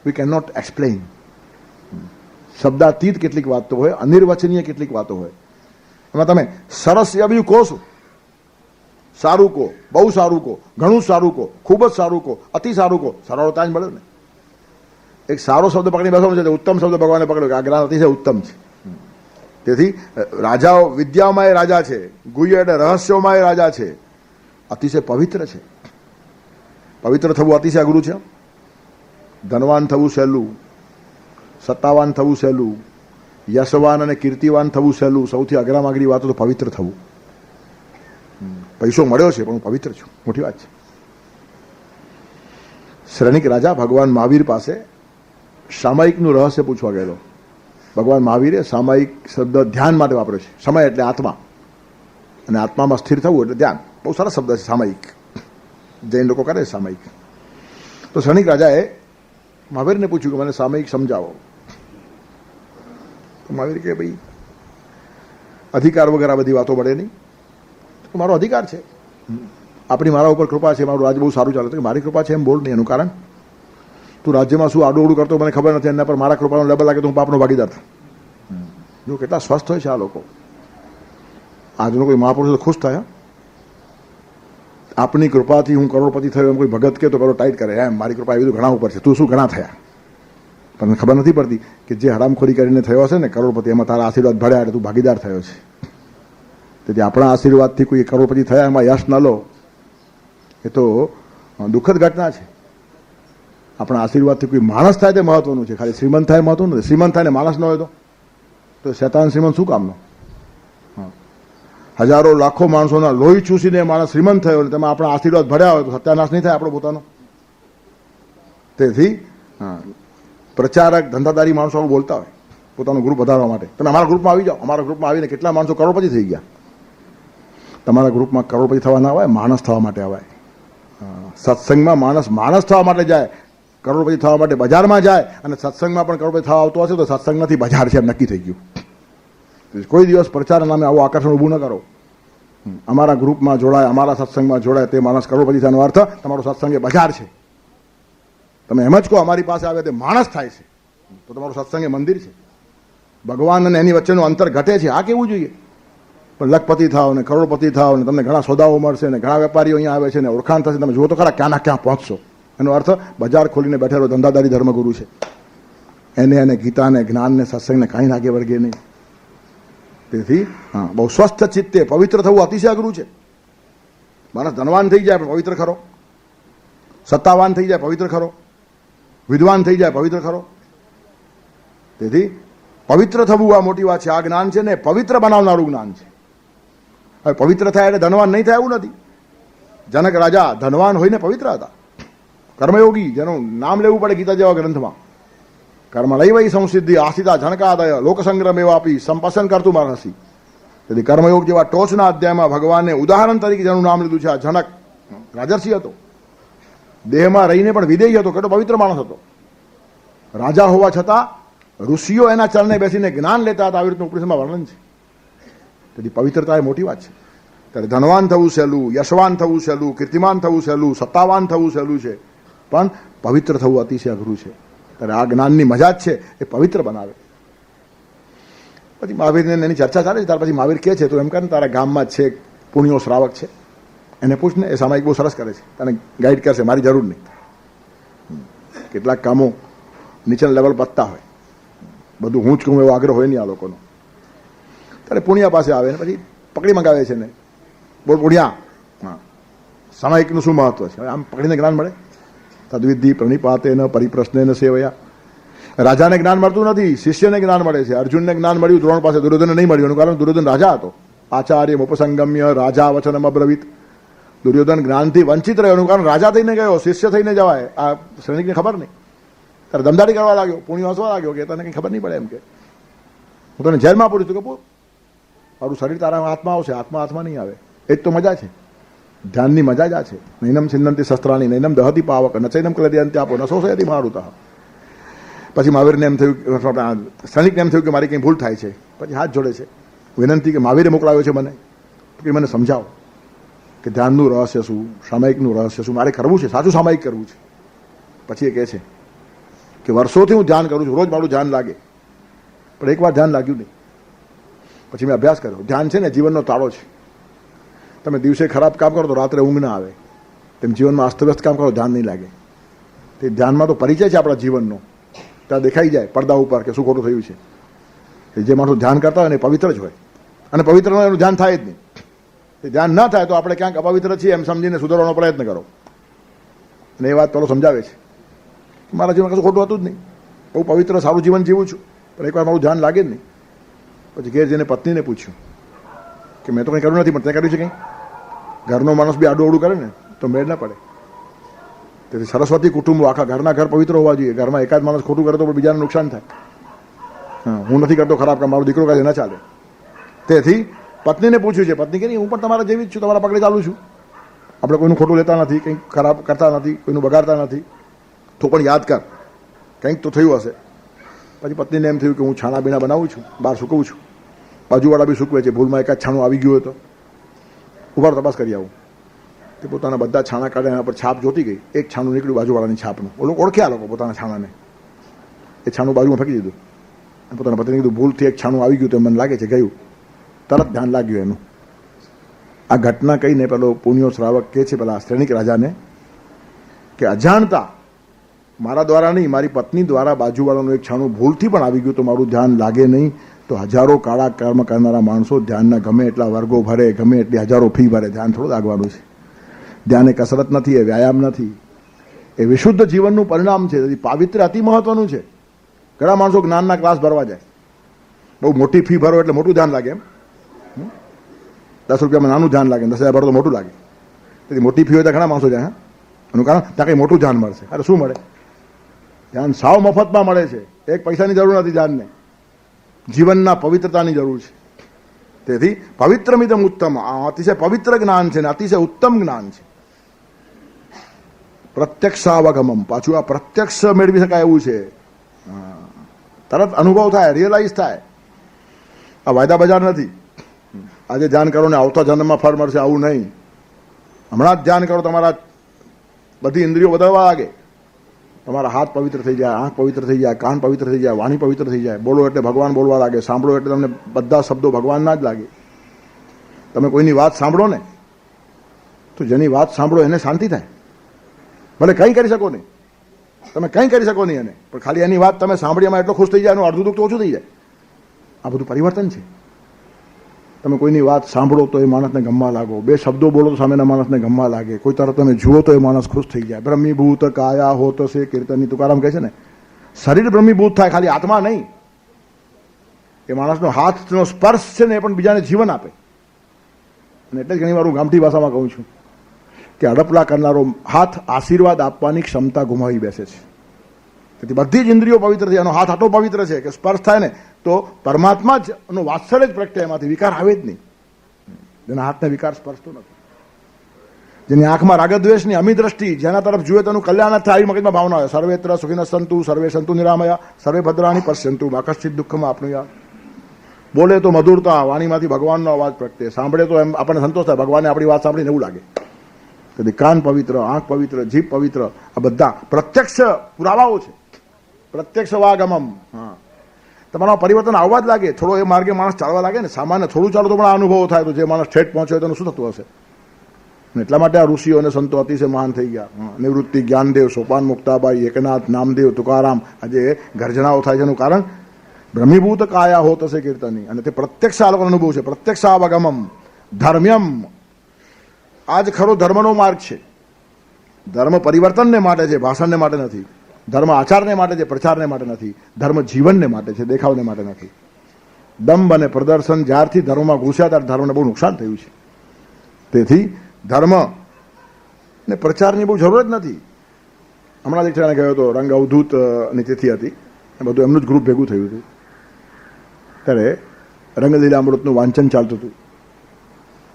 we can not explain. શબ્દાતીત કેટલીક વાતો હોય, અનિર્વચનીય કેટલીક વાતો હોય. એમાં તમે સરસ એ બીજું કહો છો. સારું કહો, બહુ સારું કહો, ઘણું સારું કહો, ખૂબ જ સારું કહો, અતિ સારું કહો. સરળતા જ મળ્યો ને. એક સારો શબ્દ પકડી બેસવાનો છે, ઉત્તમ શબ્દ ભગવાને પકડ્યો કે આ જ્ઞાન અતિશય ઉત્તમ છે. તેથી રાજાઓ વિદ્યાઓમાં એ રાજા છે, ગુહ્ય એટલે રહસ્યોમાં એ રાજા છે, અતિશય પવિત્ર છે. પવિત્ર થવું અતિશય અઘરું છે. ધનવાન થવું સહેલું, સત્તાવાન થવું સહેલું, યશવાન અને કીર્તિવાન થવું સહેલું. સૌથી અઘરામાં અઘરી વાત તો પવિત્ર થવું. પૈસો મળ્યો છે પણ હું પવિત્ર છું, મોટી વાત છે. શ્રેણિક રાજા ભગવાન મહાવીર પાસે સામાયિકનું રહસ્ય પૂછવા ગયેલો. ભગવાન મહાવીરે સામાયિક શબ્દ ધ્યાન માટે વાપર્યો છે. સમય એટલે આત્મા. અને આત્મામાં સ્થિર થવું એટલે ધ્યાન. બહુ સરસ શબ્દ છે, સામાયિક. જૈન લોકો કરે સામાયિક. તો શનિક રાજાએ મહાવીરને પૂછ્યું કે મને સામાયિક સમજાવો. તો મહાવીર કે ભાઈ અધિકાર વગર આ બધી વાતો મળે નહીં. તો મારો અધિકાર છે, આપણી મારા ઉપર કૃપા છે, મારું રાજ્ય બહુ સારું ચાલે. તો મારી કૃપા છે એમ બોલ નહીં. એનું કારણ તું રાજ્યમાં શું આડું કરતો મને ખબર નથી, એના પર મારા કૃપાનો લેબલ લાગે તો હું પાપનો ભાગીદાર થાય. જો કેટલા સ્વસ્થ હોય છે આ લોકો. આજનો કોઈ મહાપુરુષ ખુશ થાય. આપની કૃપાથી હું કરોડપતિ થયો એમ કોઈ ભગત કે તો કરો ટાઈટ કરે, એમ મારી કૃપા એવી તો ઘણા ઉપર છે, તું શું ઘણા થયા. પણ ખબર નથી પડતી કે જે હરામખોરી કરીને થયો હશે ને કરોડપતિ, એમાં તારા આશીર્વાદ ભળ્યા એટલે તું ભાગીદાર થયો છે. તેથી આપણા આશીર્વાદથી કોઈ કરોડપતિ થયા એમાં યશ ન લો, એ તો દુઃખદ ઘટના છે. આપણા આશીર્વાદથી કોઈ માણસ થાય તે મહત્વનું છે, ખાલી શ્રીમંત થાય મહત્વનું નથી. શ્રીમંત થાય ને માણસ ન હોય તો શેતાન શ્રીમંત શું કામનો? હજારો લાખો માણસોના લોહી ચૂસીને માણસ શ્રીમંત થયો અને તેમાં આપણા આશીર્વાદ ભર્યા હોય તો સત્યાનાશ નહીં થાય આપણો પોતાનો? તેથી પ્રચારક ધંધાદારી માણસો આવું બોલતા હોય પોતાનું ગ્રુપ વધારવા માટે, તમે અમારા ગ્રુપમાં આવી જાઓ. અમારા ગ્રુપમાં આવીને કેટલા માણસો કરોડપતિ થઈ ગયા. તમારા ગ્રુપમાં કરોડપતિ થવા ના આવે, માણસ થવા માટે આવે. સત્સંગમાં માણસ થવા માટે જાય, કરોડપતિ થવા માટે બજારમાં જાય. અને સત્સંગમાં પણ કરોડપતિ થવા આવતો હશે તો સત્સંગ નથી, બજાર છે એમ નક્કી થઈ ગયું. કોઈ દિવસ પ્રચારના નામે આવું આકર્ષણ ઊભું ન કરો. અમારા ગ્રુપમાં જોડાય, અમારા સત્સંગમાં જોડાય તે માણસ કરોડપતિ થવાનો અર્થ તમારો સત્સંગ એ બજાર છે. તમે એમ જ કહો અમારી પાસે આવે તે માણસ થાય છે તો તમારું સત્સંગ એ મંદિર છે. ભગવાન અને એની વચ્ચેનું અંતર ઘટે છે, આ કેવું જોઈએ. પણ લખપતિ થાવ ને કરોડપતિ થાવ ને તમને ઘણા સોદાઓ મળશે ને ઘણા વેપારીઓ અહીંયા આવે છે ને ઓળખાણ થશે, તમે જુઓ તો ખરા ક્યાં ના ક્યાં પહોંચશો. એનો અર્થ બજાર ખોલીને બેઠેલો ધંધાદારી ધર્મગુરુ છે, એને ગીતાને જ્ઞાનને સત્સંગને કાંઈ લાગે વર્ગે નહીં. તેથી બહુ સ્વસ્થ ચિત્તે પવિત્ર થવું અતિશય અઘરું છે. માણસ ધનવાન થઈ જાય પણ પવિત્ર ખરો, સત્તાવાન થઈ જાય પવિત્ર ખરો, વિદ્વાન થઈ જાય પવિત્ર ખરો. તેથી પવિત્ર થવું આ મોટી વાત છે. આ જ્ઞાન છે ને પવિત્ર બનાવનારું જ્ઞાન છે. હવે પવિત્ર થાય એટલે ધનવાન નહીં થાય એવું નથી. જનક રાજા ધનવાન હોઈને પવિત્ર હતા, કર્મયોગી, જેનું નામ લેવું પડે ગીતા જેવા ગ્રંથમાં. કર્મ લઈ સંસિદ્ધિ આસ્થિતા જનકાદય લોકસંગ્રહ એવા આપી સંપસન કરતું માનસી. તેથી કર્મયોગ જેવા ટોચના અધ્યાયમાં ભગવાને ઉદાહરણ તરીકે જેનું નામ લીધું છે આ જનક રાજર્ષિ હતો. દેહમાં રહીને પણ વિદેહી હતો, કેટલો પવિત્ર માણસ હતો. રાજા હોવા છતાં ઋષિઓ એના ચરણે બેસીને જ્ઞાન લેતા હતા, આવી રીતનું ઉપનિષદમાં વર્ણન છે. તેથી પવિત્રતા એ મોટી વાત છે. ત્યારે ધનવાન થવું સહેલું, યશવાન થવું સહેલું, કીર્તિમાન થવું સહેલું, સત્તાવાન થવું સહેલું છે, પણ પવિત્ર થવું અતિશય અઘરું છે. ત્યારે આ જ્ઞાનની મજા જ છે, એ પવિત્ર બનાવે. પછી મહાવીરને એની ચર્ચા ચાલે છે. ત્યાર પછી મહાવીર કહે છે તો એમ કરે, તારા ગામમાં જ છે પુણ્યો શ્રાવક છે, એને પૂછ ને, એ સામાયિક બહુ સરસ કરે છે, તને ગાઈડ કરશે, મારી જરૂર નહીં. કેટલાક કામો નીચેના લેવલ પતતા હોય, બધું હું જ કહું એવો આગ્રહ હોય નહીં આ લોકોનો. ત્યારે પુણ્યા પાસે આવે ને પછી પકડી મંગાવે છે ને, બોલ પુણ્યા, સામાયિકનું શું મહત્વ છે? આમ પકડીને જ્ઞાન મળે. તદ્વિધિ પ્રણિપાતે ન પરિપ્રશ્ને ન સેવયા. રાજાને જ્ઞાન મળતું નથી, શિષ્યને જ્ઞાન મળે છે. અર્જુનને જ્ઞાન મળ્યું દ્રોણ પાસે, દુર્યોધનને નહીં મળ્યું. એનું કારણ દુર્યોધન રાજા હતો. આચાર્ય ઉપસંગમ્ય રાજા વચનમ અબ્રવીત. દુર્યોધન જ્ઞાનથી વંચિત રહ્યો, એનું કારણ રાજા થઈને ગયો, શિષ્ય થઈને જવાય. આ સૈનિકને ખબર નહીં, ત્યારે દમદારી કરવા લાગ્યો. પુણ્ય હસવા લાગ્યો કે તને કંઈ ખબર નહીં પડે એમ કે હું તને જેલમાં પૂરું છું કે મારું શરીર તારા હાથમાં આવશે, હાથમાં નહીં આવે. એ જ તો મજા છે, ધ્યાનની મજા જ આ છે. નૈનમ છિન્નંતી શસ્ત્રાણી નૈનમ દહતી પાવક નચૈનમ ક્લેદયંતી આપો નશોષયતિ મારુતઃ. પછી મહાવીરને એમ થયું, સૈનિકને એમ થયું કે મારી કંઈ ભૂલ થાય છે. પછી હાથ જોડે છે, વિનંતી કે મહાવીરે મોકલાવ્યો છે મને, કે મને સમજાવો કે ધ્યાનનું રહસ્ય શું, સામાયિકનું રહસ્ય શું, મારે કરવું છે, સાચું સામાયિક કરવું છે. પછી એ કહે છે કે વર્ષોથી હું ધ્યાન કરું છું, રોજ મારું ધ્યાન લાગે, પણ એકવાર ધ્યાન લાગ્યું નહીં. પછી મેં અભ્યાસ કર્યો. ધ્યાન છે ને જીવનનો તાળો છે. તમે દિવસે ખરાબ કામ કરો તો રાત્રે ઊંઘ ના આવે, તેમ જીવનમાં અસ્તવ્યસ્ત કામ કરો ધ્યાન નહીં લાગે. તે ધ્યાનમાં તો પરિચય છે આપણા જીવનનો, ત્યાં દેખાઈ જાય પડદા ઉપર કે શું ખોટું થયું છે. જે માણસો ધ્યાન કરતા હોય ને એ પવિત્ર જ હોય, અને પવિત્ર ન એનું ધ્યાન થાય જ નહીં. એ ધ્યાન ન થાય તો આપણે ક્યાંક અપવિત્ર છીએ એમ સમજીને સુધારવાનો પ્રયત્ન કરો. અને એ વાત પેલો સમજાવે છે, મારા જીવન કશું ખોટું હતું જ નહીં, બહુ પવિત્ર સારું જીવન જીવું છું, પણ એકવાર મારું ધ્યાન લાગે જ નહીં. પછી ઘેર જઈને પત્નીને પૂછ્યું કે મેં તો કંઈ કર્યું નથી, પણ તે કર્યું છે કંઈ? ઘરનો માણસ બી આડું અવડું કરે ને તો મેળ ના પડે. તેથી સરસ્વતી કુટુંબો આખા ઘરના ઘર પવિત્ર હોવા જોઈએ. ઘરમાં એકાદ માણસ ખોટું કરે તો બીજાને નુકસાન થાય. હું નથી કરતો ખરાબ કામ, મારો દીકરો કાંઈ ના ચાલે. તેથી પત્નીને પૂછ્યું છે, પત્ની કે નહીં હું પણ તમારા જેવી જ છું, તમારા પગલે ચાલું છું, આપણે કોઈનું ખોટું લેતા નથી, કંઈક ખરાબ કરતા નથી, કોઈનું બગાડતા નથી, તો પણ યાદ કર કંઈક તો થયું હશે. પછી પત્નીને એમ થયું કે હું છાણા બીણા બનાવું છું, બહાર સૂકવું છું, બાજુવાળા બી સૂકવે છે, ભૂલમાં એકાદ છાણું આવી ગયું હોય તો ઉભા રહો, તપાસ કરી આવું. તે પોતાના બધા છાણા કાઢે, એના પર છાપ જોતી ગઈ, એક છાણું નીકળ્યું બાજુવાળાની છાપનું. ઓળખ્યા લોકો પોતાના છાણાને, એ છાણું બાજુમાં ફેંકી દીધું. પોતાના પત્નીને કીધું ભૂલથી એક છાણું આવી ગયું તો મને લાગે છે ગયું. તરત ધ્યાન લાગ્યું એનું. આ ઘટના કહીને પેલો પુણ્યો શ્રાવક કહે છે પેલા શ્રેણિક રાજાને કે અજાણતા મારા દ્વારા નહીં, મારી પત્ની દ્વારા બાજુવાળાનું એક છાણું ભૂલથી પણ આવી ગયું તો મારું ધ્યાન લાગે નહીં, તો હજારો કાળા કર્મ કરનારા માણસો ધ્યાનના ગમે એટલા વર્ગો ભરે, ગમે એટલી હજારો ફી ભરે, ધ્યાન થોડું લાગવાનું છે. ધ્યાન એ કસરત નથી, એ વ્યાયામ નથી, એ વિશુદ્ધ જીવનનું પરિણામ છે. તેથી પાવિત્ર્ય અતિ મહત્વનું છે. ઘણા માણસો જ્ઞાનના ક્લાસ ભરવા જાય, બહુ મોટી ફી ભરો એટલે મોટું ધ્યાન લાગે. એમ 10 રૂપિયામાં નાનું ધ્યાન લાગે, 10,000 ભરો તો મોટું લાગે. તેથી મોટી ફી હોય તો ઘણા માણસો જાય. એનું કારણ ત્યાં કંઈ મોટું ધ્યાન મળશે. અરે શું મળે? ધ્યાન સાવ મફતમાં મળે છે. એક પૈસાની જરૂર નથી ધ્યાનને, જીવનના પવિત્રતાની જરૂર છે. તેથી પવિત્રમિદમ ઉત્તમ, આ અતિશય પવિત્ર જ્ઞાન છે ને અતિશય ઉત્તમ જ્ઞાન છે. પ્રત્યક્ષાવગમમ, પાછું આ પ્રત્યક્ષ મેળવી શકાય એવું છે. તરત અનુભવ થાય, રિયલાઇઝ થાય. આ વાયદા બજાર નથી. આજે ધ્યાન કરો ને આવતા જન્મમાં ફળ મળશે, આવું નહીં. હમણાં જ ધ્યાન કરો, તમારા બધી ઇન્દ્રિયો બદલવા લાગે. તમારા હાથ પવિત્ર થઈ જાય, આંખ પવિત્ર થઈ જાય, કાન પવિત્ર થઈ જાય, વાણી પવિત્ર થઈ જાય. બોલો એટલે ભગવાન બોલવા લાગે, સાંભળો એટલે તમને બધા શબ્દો ભગવાનના જ લાગે. તમે કોઈની વાત સાંભળો ને તો જેની વાત સાંભળો એને શાંતિ થાય. ભલે કંઈ કરી શકો નહીં, તમે કંઈ કરી શકો નહીં એને, પણ ખાલી એની વાત તમે સાંભળી એમાં એટલો ખુશ થઈ જાય, એનું અડધું દુઃખ તો ઓછું થઈ જાય. આ બધું પરિવર્તન છે. તમે કોઈની વાત સાંભળો તો એ માણસને ગમવા લાગો, 2 શબ્દો બોલો તો સામેના માણસને ગમવા લાગે, કોઈ તરફ તમે જુઓ તો એ માણસ ખુશ થઈ જાય. બ્રહ્મીભૂત કાયા હોત સે કીર્તની તુકારામ કહે છે ને, શરીર બ્રહ્મીભૂત થાય, ખાલી આત્મા નહીં. એ માણસનો હાથનો સ્પર્શ છે ને એ પણ બીજાને જીવન આપે. અને એટલે જ ઘણી વાર હું ગામઠી ભાષામાં કહું છું કે હડપલા કરનારો હાથ આશીર્વાદ આપવાની ક્ષમતા ગુમાવી બેસે છે. તેથી બધી જ ઇન્દ્રિયો પવિત્ર છે. એનો હાથ આટલો પવિત્ર છે કે સ્પર્શ થાય ને તો પરમાત્મા જ એનો વાત્સલ્ય જ પ્રગટે, એમાંથી વિકાર આવે જ નહીં. જેના હાથને વિકાર સ્પર્શતો નથી, જેની આંખમાં રાગદ્વેષની અમી દ્રષ્ટિ, જેના તરફ જુએ તેનું કલ્યાણ થાય આવી મગજમાં ભાવના હોય. સર્વેત્ર સુખિનઃ સંતુ સર્વે સંતુ નિરામયા સર્વે ભદ્રાણી પશ્યંતુ મા કશ્ચિત દુઃખમાં આપનુયા. બોલે તો મધુરતા, વાણીમાંથી ભગવાનનો અવાજ પ્રગટે. સાંભળે તો એમ આપણને સંતોષ થાય, ભગવાનને આપણી વાત સાંભળીને એવું લાગે. તેથી કાન પવિત્ર, આંખ પવિત્ર, જીભ પવિત્ર, આ બધા પ્રત્યક્ષ પુરાવાઓ છે. પ્રત્યક્ષ વાગમમ. હા, તમારા પરિવર્તન આવવા જ લાગે. થોડો એ માર્ગે માણસ ચાલવા લાગે ને, સામાન્ય થોડું ચાલો તો પણ આ અનુભવ થાય. તો જે માણસ ઠેઠ પહોંચ્યો તેનું શું થતું હશે? એટલા માટે આ ઋષિઓ અને સંતો અતિશય મહાન થઈ ગયા. નિવૃત્તિ, જ્ઞાનદેવ, સોપાન મુક્તાબાઈ, એકનાથ, નામદેવ, તુકારામ, આજે ગર્જનાઓ થાય છે. એનું કારણ બ્રહ્મીભૂત કાયા હોત હશે કીર્તની. અને તે પ્રત્યક્ષ આ લોકોનો અનુભવ છે. પ્રત્યક્ષાવગમમ ધર્મ્યમ. આ જ ખરો ધર્મનો માર્ગ છે. ધર્મ પરિવર્તનને માટે છે, ભાષણને માટે નથી. ધર્મ આચારને માટે છે, પ્રચારને માટે નથી. ધર્મ જીવનને માટે છે, દેખાવને માટે નથી. દંભ અને પ્રદર્શન જ્યારથી ધર્મમાં ઘૂસ્યા ત્યારે ધર્મને બહુ નુકસાન થયું છે. તેથી ધર્મ ને પ્રચારની બહુ જરૂર જ નથી. હમણાં જ એક ઠેકાણે ગયો હતો, રંગ અવધૂતની તિથિ હતી, બધું એમનું જ ગ્રુપ ભેગું થયું હતું. ત્યારે રંગલીલા અમૃતનું વાંચન ચાલતું હતું.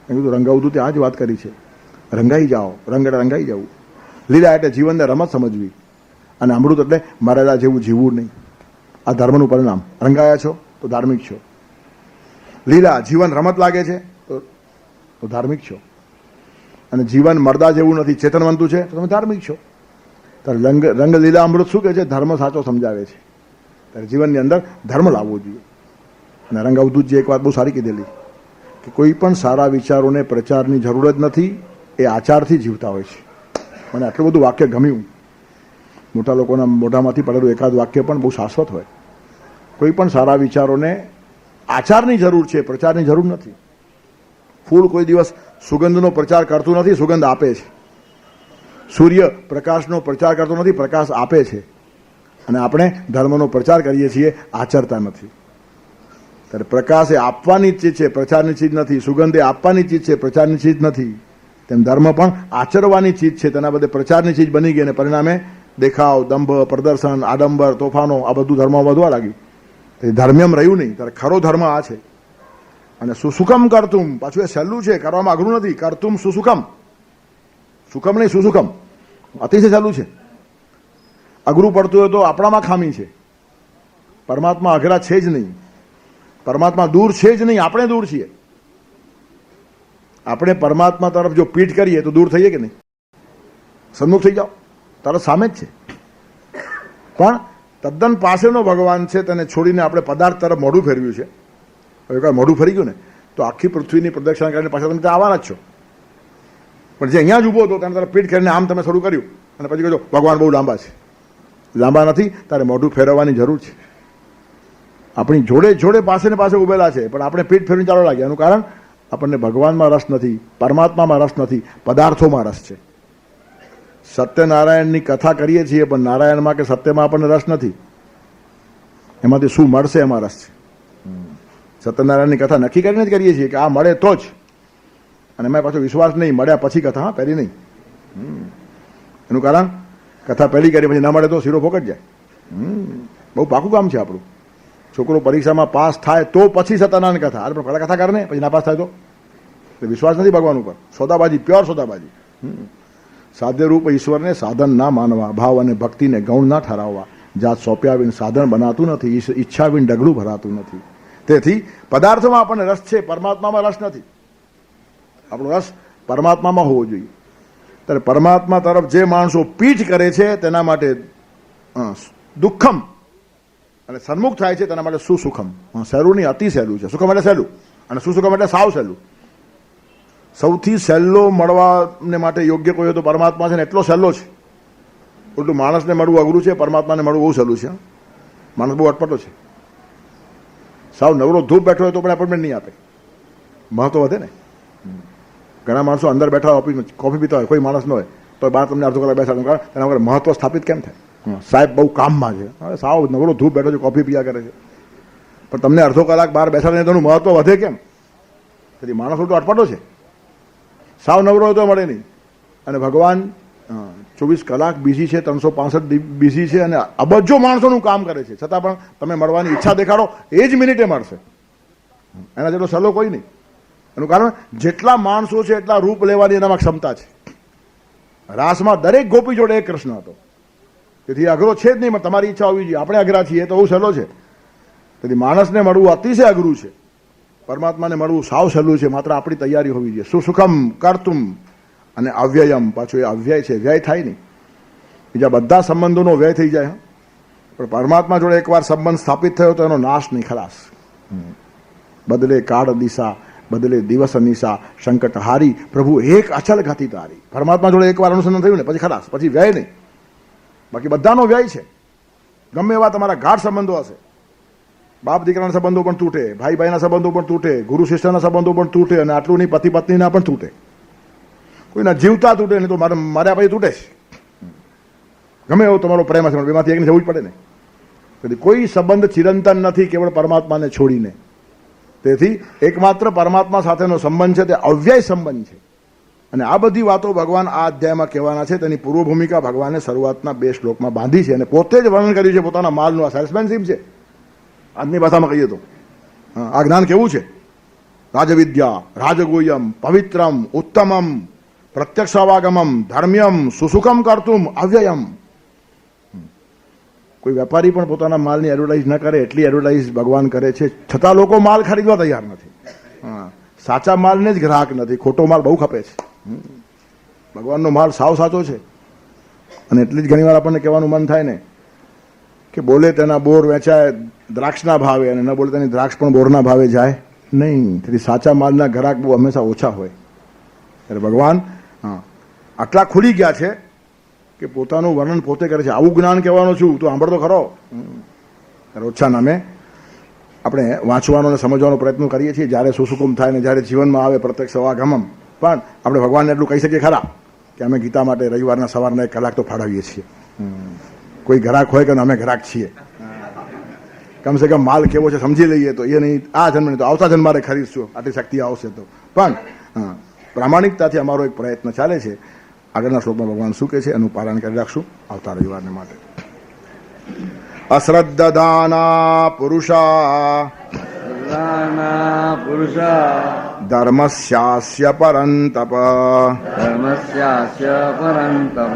મેં કીધું રંગ અવધૂતે આ જ વાત કરી છે, રંગાઈ જાઓ. રંગ એટલે રંગાઈ જવું, લીલા એટલે જીવનને રમત સમજવી, અને અમૃત એટલે મર્યાદા જેવું જીવવું નહીં. આ ધર્મનું પરિણામ. રંગાયા છો તો ધાર્મિક છો. લીલા જીવન રમત લાગે છે તો ધાર્મિક છો. અને જીવન મરદા જેવું નથી, ચેતનવંતું છે તો તમે ધાર્મિક છો. ત્યારે રંગ લીલા અમૃત શું કહે છે? ધર્મ સાચો સમજાવે છે. ત્યારે જીવનની અંદર ધર્મ લાવવો જોઈએ. અને રંગ અવધૂતજી એક વાત બહુ સારી કીધેલી કે કોઈ પણ સારા વિચારોને પ્રચારની જરૂર જ નથી, એ આચારથી જીવતા હોય છે. મને આટલું બધું વાક્ય ગમ્યું. મોટા લોકોના મોઢામાંથી પડેલું એકાદ વાક્ય પણ બહુ શાશ્વત હોય. કોઈ પણ સારા વિચારોને આચારની જરૂર છે, પ્રચારની જરૂર નથી. ફૂલ કોઈ દિવસ સુગંધનો પ્રચાર કરતું નથી, સુગંધ આપે છે. સૂર્ય પ્રકાશનો પ્રચાર કરતો નથી, પ્રકાશ આપે છે. અને આપણે ધર્મનો પ્રચાર કરીએ છીએ, આચરતા નથી. ત્યારે પ્રકાશ એ આપવાની ચીજ છે, પ્રચારની ચીજ નથી. સુગંધ એ આપવાની ચીજ છે, પ્રચારની ચીજ નથી. તેમ ધર્મ પણ આચરવાની ચીજ છે, તેના બદલે પ્રચારની ચીજ બની ગઈ. અને પરિણામે દેખાવ, દંભ, પ્રદર્શન, આડંબર, તોફાનો, આ બધું ધર્મમાં વધવા લાગ્યું. ધર્મ્યમ રહ્યું નહીં. ત્યારે ખરો ધર્મ આ છે. અને સુસુખમ કરતુમ, પાછું એ સહેલું છે, કરવામાં અઘરું નથી. કરતુમ સુસુખમ, સુખમ નહીં સુસુખમ, અતિશય સહેલું છે. અઘરું પડતું હોય તો આપણામાં ખામી છે. પરમાત્મા અઘરા છે જ નહીં, પરમાત્મા દૂર છે જ નહીં, આપણે દૂર છીએ. આપણે પરમાત્મા તરફ જો પીઠ કરીએ તો દૂર થઈએ કે નહીં? સન્મુખ થઈ જાઓ, તરત સામે જ છે. પણ તદ્દન પાસેનો ભગવાન છે, તેને છોડીને આપણે પદાર્થ તરફ મોઢું ફેરવ્યું છે. હવે કાંઈ મોઢું ફરી ગયું ને તો આખી પૃથ્વીની પ્રદક્ષિણા કરીને પાછા તમે ત્યાં આવવાના જ છો. પણ જે અહીંયા જ ઊભો હતો તેના તરફ પીઠ કરીને આમ તમે શરૂ કર્યું અને પછી કહો ભગવાન બહુ લાંબા છે. લાંબા નથી, તારે મોઢું ફેરવવાની જરૂર છે. આપણી જોડે જોડે પાસે ને પાસે ઉભેલા છે, પણ આપણે પીઠ ફેરવીને ચાલવા લાગ્યા. એનું કારણ આપણને ભગવાનમાં રસ નથી, પરમાત્મામાં રસ નથી, પદાર્થોમાં રસ છે. સત્યનારાયણની કથા કરીએ છીએ, પણ નારાયણમાં કે સત્યમાં આપણને રસ નથી. એમાંથી શું મળશે એમાં રસ છે. સત્યનારાયણની કથા નક્કી કરીને જ કરીએ છીએ કે આ મળે તો જ, અને એમાં પાછો વિશ્વાસ નહીં, મળ્યા પછી કથા, હા પહેલી નહીં. એનું કારણ કથા પહેલી કરી પછી ના મળે તો શીરો ફોકટ જાય. બહુ પાકું કામ છે આપણું. છોકરો પરીક્ષામાં પાસ થાય તો પછી સત્યનારાયણ કથા, અરે પણ પહેલાં કથા કરે ને પછી નાપાસ થાય તો વિશ્વાસ નથી ભગવાન ઉપર. સોદાબાજી, પ્યોર સોદાબાજી. સાધ્યરૂપ ઈશ્વરને સાધન ના માનવા, ભાવ અને ભક્તિને ગૌણ ના ઠરાવવા, જાત સોંપ્યા વિન સાધન બનાતું નથી, ઈચ્છા વિન ડગલું ભરાતું નથી. તેથી પદાર્થમાં આપણને રસ છે, પરમાત્મામાં રસ નથી. આપણો રસ પરમાત્મામાં હોવો જોઈએ. ત્યારે પરમાત્મા તરફ જે માણસો પીઠ કરે છે તેના માટે દુઃખમ અને સન્મુખ થાય છે તેના માટે સુસુખમ. સહેલું નહીં, અતિ સહેલું છે. સુખમ એટલે સહેલું અને સુસુખમ એટલે સાવ સહેલું. સૌથી સહેલો મળવાને માટે યોગ્ય કોઈ તો પરમાત્મા છે ને, એટલો સહેલો છે. ઉલટું માણસને મળવું અઘરું છે, પરમાત્માને મળવું બહુ સહેલું છે. માણસ બહુ અટપટો છે. સાવ નવરો ધૂપ બેઠો હોય તો પણ એપોઇન્ટમેન્ટ નહીં આપે. મહત્વ વધે ને. ઘણા માણસો અંદર બેઠા હોય, કોફી પીતા હોય, કોઈ માણસ ન હોય તો બહાર તમને અડધો કલાક બેસાડું, કારણ તેના વગર મહત્વ સ્થાપિત કેમ થાય? સાહેબ બહુ કામમાં છે, હવે સાવ નવરો ધૂપ બેઠો છે, કોફી પીયા કરે છે, પણ તમને અડધો કલાક બહાર બેસાડીને તેનું મહત્વ વધે કેમ? તેથી માણસ તો અટપટો છે. સાવ નવરો હોય તો મળે નહીં. અને ભગવાન 24 કલાક બીઝી છે, 365 બીઝી છે, અને અબજો માણસોનું કામ કરે છે, છતાં પણ તમે મળવાની ઈચ્છા દેખાડો એ જ મિનિટે મળશે. એના જેટલો સહેલો કોઈ નહીં. એનું કારણ જેટલા માણસો છે એટલા રૂપ લેવાની એનામાં ક્ષમતા છે. રાસમાં દરેક ગોપી જોડે એક કૃષ્ણ હતો. તેથી અઘરો છે જ નહીં, પણ તમારી ઈચ્છા હોવી જોઈએ. આપણે અઘરા છીએ તો બહુ સહેલો છે. તેથી માણસને મળવું અતિશય અઘરું છે, પરમાત્માને મળવું સાવ સહેલું છે. માત્ર આપણી તૈયારી હોવી જોઈએ. સુસુખમ કરતુમ અને અવ્યયમ, પાછું એ અવ્યય છે, વ્યય થાય નહીં. બીજા બધા સંબંધોનો વ્યય થઈ જાય, પણ પરમાત્મા જોડે એકવાર સંબંધ સ્થાપિત થયો તો એનો નાશ નહીં, ખલાસ. બદલે કાળ દિશા, બદલે દિવસ નિશા, સંકટ હારી, પ્રભુ એક અચલ ગતિ તારી. પરમાત્મા જોડે એકવાર અનુસંધાન થયું ને પછી ખલાસ, પછી વ્યય નહીં. બાકી બધાનો વ્યય છે. ગમે એવા તમારા ગાઢ સંબંધો હશે, બાપ દીકરાના સંબંધો પણ તૂટે, ભાઈ ભાઈના સંબંધો પણ તૂટે, ગુરુ શિષ્યના સંબંધો પણ તૂટે, અને આટલું નહીં પતિ પત્નીના પણ તૂટે. કોઈના જીવતા તૂટે નહીં તો માર્યા પછી તૂટે છે. ગમે એવો તમારો પ્રેમ હશે, બેમાંથી એકને જવું જ પડે ને. તેથી કોઈ સંબંધ ચિરંતન નથી કેવળ પરમાત્માને છોડીને. તેથી એકમાત્ર પરમાત્મા સાથેનો સંબંધ છે તે અવ્યય સંબંધ છે. અને આ બધી વાતો ભગવાન આ અધ્યાયમાં કહેવાના છે. તેની પૂર્વ ભૂમિકા ભગવાને શરૂઆતના 2 શ્લોકમાં બાંધી છે, અને પોતે જ વર્ણન કર્યું છે પોતાના માલનું. આ સેલ્સમેનશીપ છે આજની ભાષામાં કહીએ તો. આ જ્ઞાન કેવું છે? રાજવિદ્યા, રાજગોયમ, પવિત્રમ, ઉત્તમમ, પ્રત્યક્ષાવાગમમ, ધર્મ્યમ, સુસુખમ કરતુમ, અવ્યયમ. કોઈ વેપારી પણ પોતાના માલની એડવર્ટાઇઝ ન કરે એટલી એડવર્ટાઇઝ ભગવાન કરે છે, છતાં લોકો માલ ખરીદવા તૈયાર નથી. સાચા માલને જ ગ્રાહક નથી, ખોટો માલ બહુ ખપે છે. ભગવાનનો માલ સાવ સાચો છે. અને એટલી જ ઘણીવાર આપણને કહેવાનું મન થાય ને કે બોલે તેના બોર વેચાય દ્રાક્ષના ભાવે, અને ન બોલે તેની દ્રાક્ષ પણ બોરના ભાવે જાય નહીં. તેથી સાચા માલના ગ્રાહક બહુ હંમેશા ઓછા હોય. ત્યારે ભગવાન આટલા ખુલી ગયા છે કે પોતાનું વર્ણન પોતે કરે છે. આવું જ્ઞાન કહેવાનું છું તો સાંભળતો ખરો. ઓછા નામે આપણે વાંચવાનો અને સમજવાનો પ્રયત્ન કરીએ છીએ જ્યારે સુસુકુમ થાય ને જ્યારે જીવનમાં આવે પ્રત્યક્ષ અવાગમમ. પણ આપણે ભગવાનને એટલું કહી શકીએ ખરા કે અમે ગીતા માટે રવિવારના સવારના 1 કલાક તો ફાળવીએ છીએ. કોઈ ગ્રાહક હોય કે અમે ગ્રાહક છીએ, કમસે કમ માલ કેવો છે સમજી લઈએ તો એ નહીં આ જન્મ નહીં તો આવતા જન્મારે ખરીદશું, આટલી શક્તિ આવશે તો. પણ પ્રામાણિકતાથી અમારો એક પ્રયત્ન ચાલે છે. આગળના શ્લોકમાં ભગવાન શું કહે છે એનું પાલન કરી રાખશું આવતા રવિવારને માટે. અશ્રદ્ધાના પુરુષા પુરાણા પુરુષ ધર્મસ્યાસ્ય પરંતપ ધર્મસ્યાસ્ય પરંતપ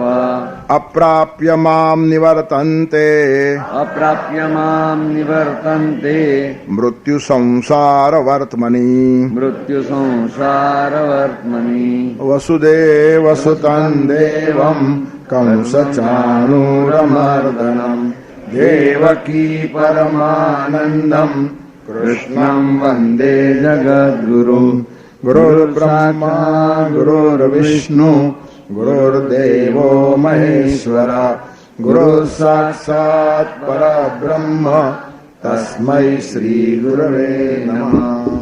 અપ્રાપ્ય મામ નિવર્તન્તે અપ્રાપ્ય મામ નિવર્તન્તે મૃત્યુ સંસાર વર્તમની મૃત્યુ સંસાર વર્તમની વસુદેવ સુતં દેવં કંસ ચાણૂરમર્દનમ દેવકી પરમાનંદમ કૃષ્ણં વંદે જગદ્ગુરુ ગુરુર્બ્રહ્મા ગુરુર્વિષ્ણુ ગુરુર્દેવો મહેશ્વર ગુરુ સાક્ષાત પરબ્રહ્મ તસ્મૈ શ્રી ગુરવે નમઃ.